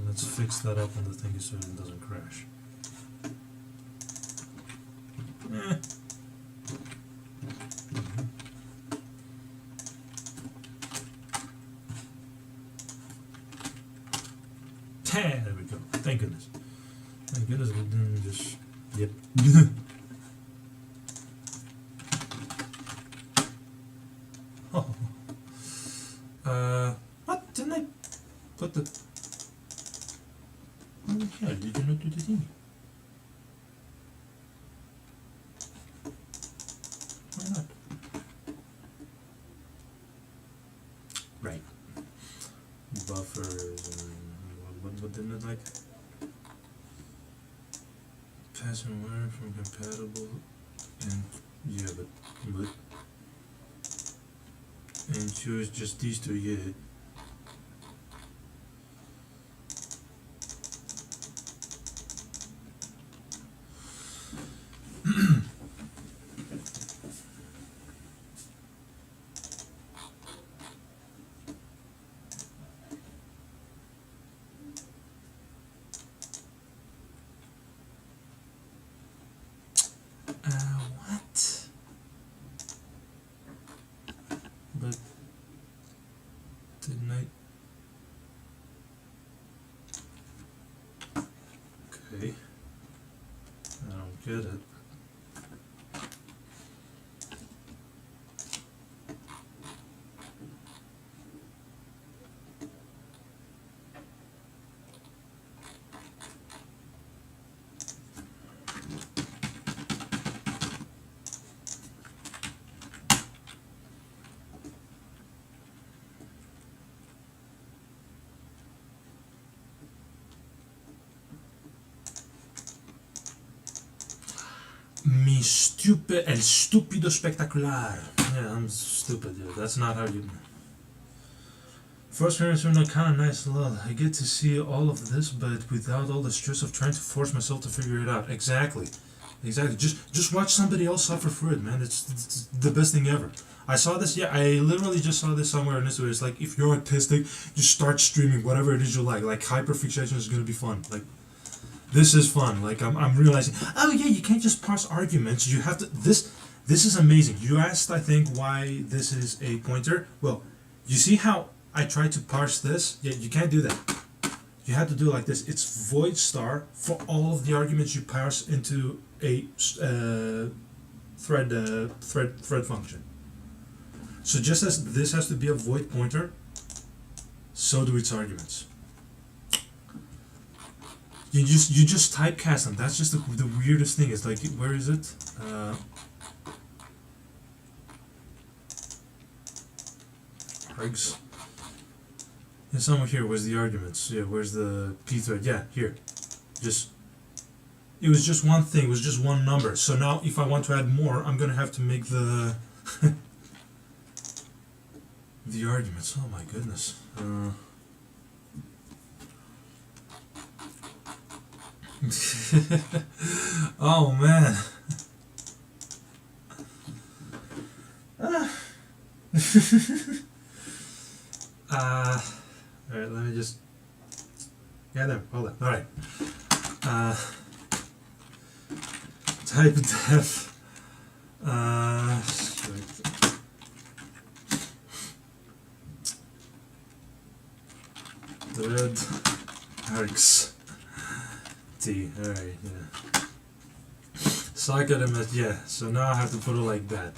Let's fix that up on the thing so it doesn't crash. There we go. Thank goodness. Thank goodness we didn't just. Yep. What? Didn't I put the. Oh, yeah, did you not do the thing? Why not? Right. Buffers and what didn't it like? Passing wire from compatible and yeah, but and choose just these two, yeah. What? But didn't I? Okay. I don't get it. El stupido espectacular. Yeah, I'm stupid, dude. That's not how you. First parents are kind of nice. Lol. I get to see all of this, but without all the stress of trying to force myself to figure it out. Exactly. Just watch somebody else suffer for it, man. It's the best thing ever. I saw this. Yeah, I literally just saw this somewhere on Instagram. It's like if you're autistic, just start streaming whatever it is you like. Like hyperfixation is gonna be fun. Like. This is fun. Like I'm realizing. Oh yeah, you can't just parse arguments. You have to. This is amazing. You asked, I think, why this is a pointer. Well, you see how I tried to parse this? Yeah, you can't do that. You have to do it like this. It's void star for all of the arguments you parse into a thread function. So just as this has to be a void pointer, so do its arguments. You just typecast them. That's just the weirdest thing. It's like, where is it? Args. Yeah, somewhere here. Where's the arguments? Yeah, where's the p thread? Yeah, here. It was just one thing. It was just one number. So now, if I want to add more, I'm gonna have to make the the arguments. Oh my goodness. Oh man. Alright, let me just. Yeah, there, hold on. Alright. Type def. Thread args. T. Alright, yeah. Socket MS, yeah. So now I have to put it like that.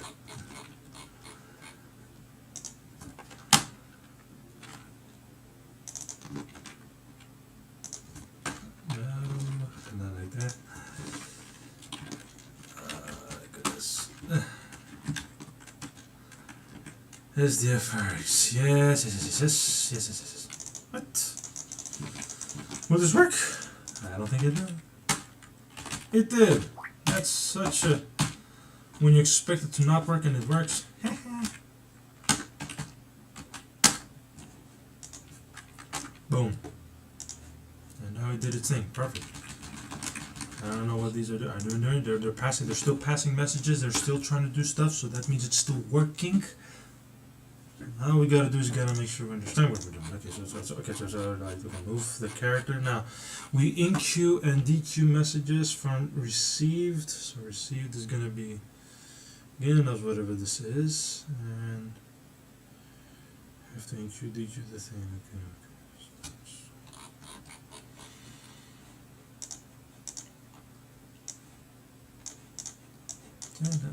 Not like that. Goodness. SDFRX. Yes. What? Will this work? I don't think it did. It did. That's such a... When you expect it to not work and it works. Boom. And now it did its thing. Perfect. I don't know what these are doing. They're passing. They're still passing messages. They're still trying to do stuff. So that means it's still working. All we gotta do is gotta make sure we understand what we're doing. Okay, so we can move the character now. We enqueue and dequeue messages from received. So received is gonna be again of whatever this is, and have to enqueue dequeue the thing.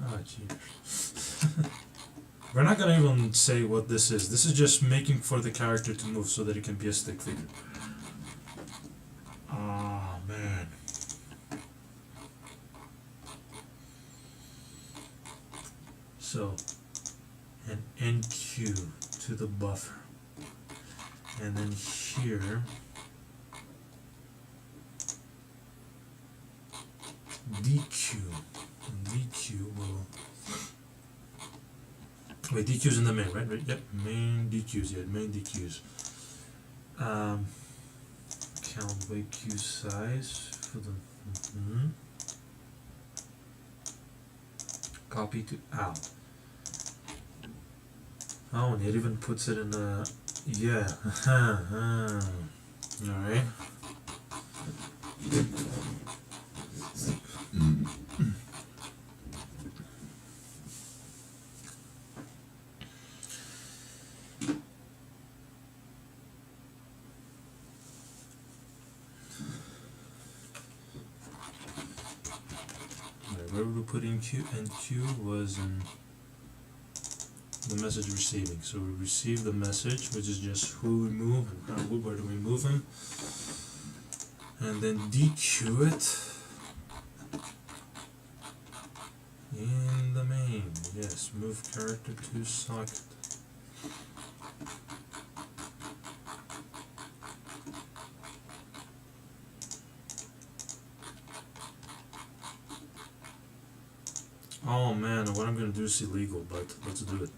Oh, jeez. We're not gonna even say what this is. This is just making for the character to move so that it can be a stick figure. Oh man. So an enqueue to the buffer. And then here dequeue. And dequeue will wait, DQ's in the main, right? Yep, main DQs, main DQs. Count wait queue size for the copy to out. Oh, and it even puts it in the Alright. Where we put in Q, and Q was in the message receiving. So we receive the message, which is just who we move and where do we move him, and then dequeue it in the main. Yes, move character to socket. Oh man, what I'm gonna do is illegal, but let's do it.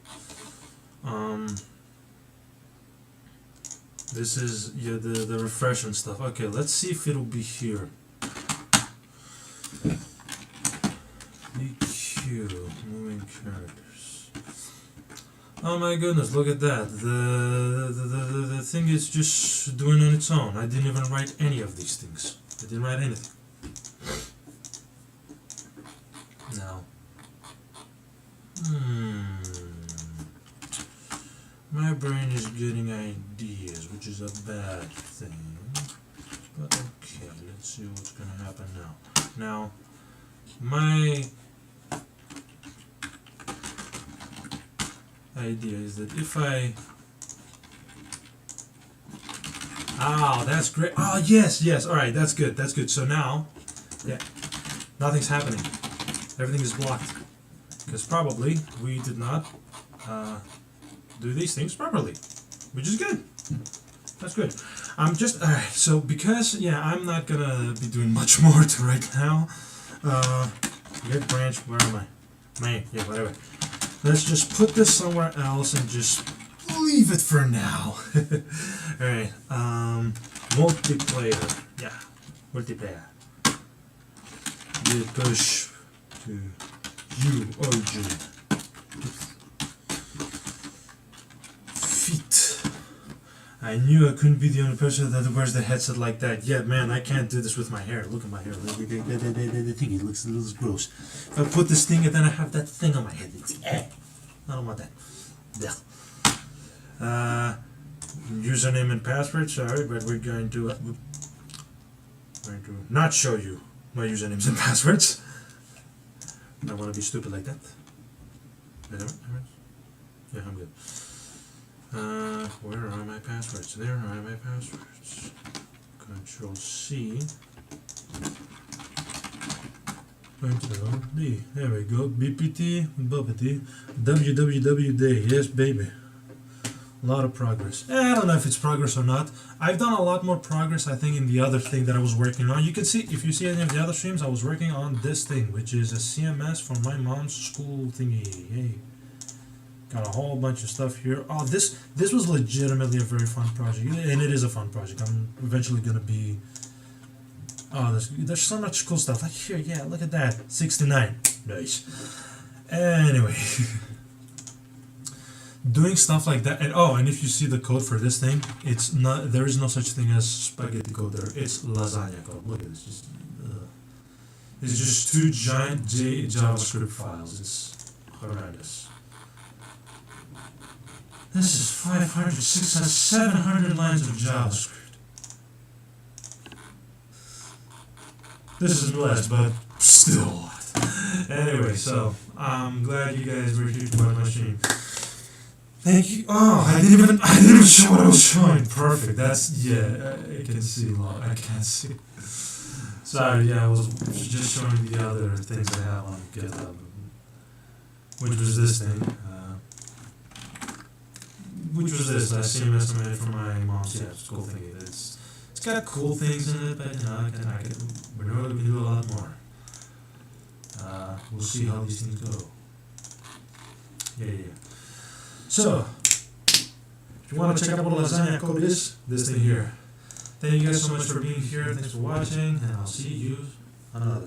This is the refresh and stuff. Okay, let's see if it'll be here. EQ, moving characters. Oh my goodness, look at that. The thing is just doing on its own. I didn't even write any of these things. I didn't write anything. Now. My brain is getting ideas, which is a bad thing. But okay, let's see what's going to happen now. Now, my idea is that if I... Oh, that's great. Oh, yes. Alright, that's good. So now, yeah, nothing's happening. Everything is blocked. Because probably we did not do these things properly, which is good. That's good. I'm just alright. So because I'm not gonna be doing much more to right now. Get branch. Where am I? Main. Yeah, whatever. Let's just put this somewhere else and just leave it for now. Alright. Multiplayer. Yeah. Multiplayer. Get push to UOG. Feet. I knew I couldn't be the only person that wears the headset like that. Yeah, man, I can't do this with my hair. Look at my hair. The thing, it looks gross. If I put this thing and then I have that thing on my head, it's I don't want that. Username and password. Sorry, but we're going to not show you my usernames and passwords. I don't want to be stupid like that. Yeah, I'm good. Where are my passwords? There are my passwords. Control C. Control D. There we go. BPT, BPT, www day. Yes, baby. A lot of progress. I don't know if it's progress or not. I've done a lot more progress, I think, in the other thing that I was working on. You can see, if you see any of the other streams, I was working on this thing, which is a CMS for my mom's school thingy. Hey. Got a whole bunch of stuff here. Oh, this was legitimately a very fun project, and it is a fun project. I'm eventually gonna be. Oh, there's so much cool stuff. Like here, yeah, look at that, 69. Nice. Anyway, doing stuff like that, and if you see the code for this thing, it's not. There is no such thing as spaghetti code there. It's lasagna code. Look at this. It's just two giant JavaScript files. It's horrendous. This is 500, 600, 700 lines of JavaScript. This is less, but still a lot. Anyway, so I'm glad you guys were here to watch my stream. Thank you. Oh, I didn't even show what I was showing. Perfect. That's I can see. I can't see. Sorry. Yeah, I was just showing the other things I have on GitHub, which was this thing. Which was this CMS I made for my mom's school thingy. It's got cool things in it, but we know we can do a lot more. We'll see how these things go. Yeah. So, if you want to check out what lasagna code is, this thing here. Thank you guys so much for being here. Thanks for watching, and I'll see you another.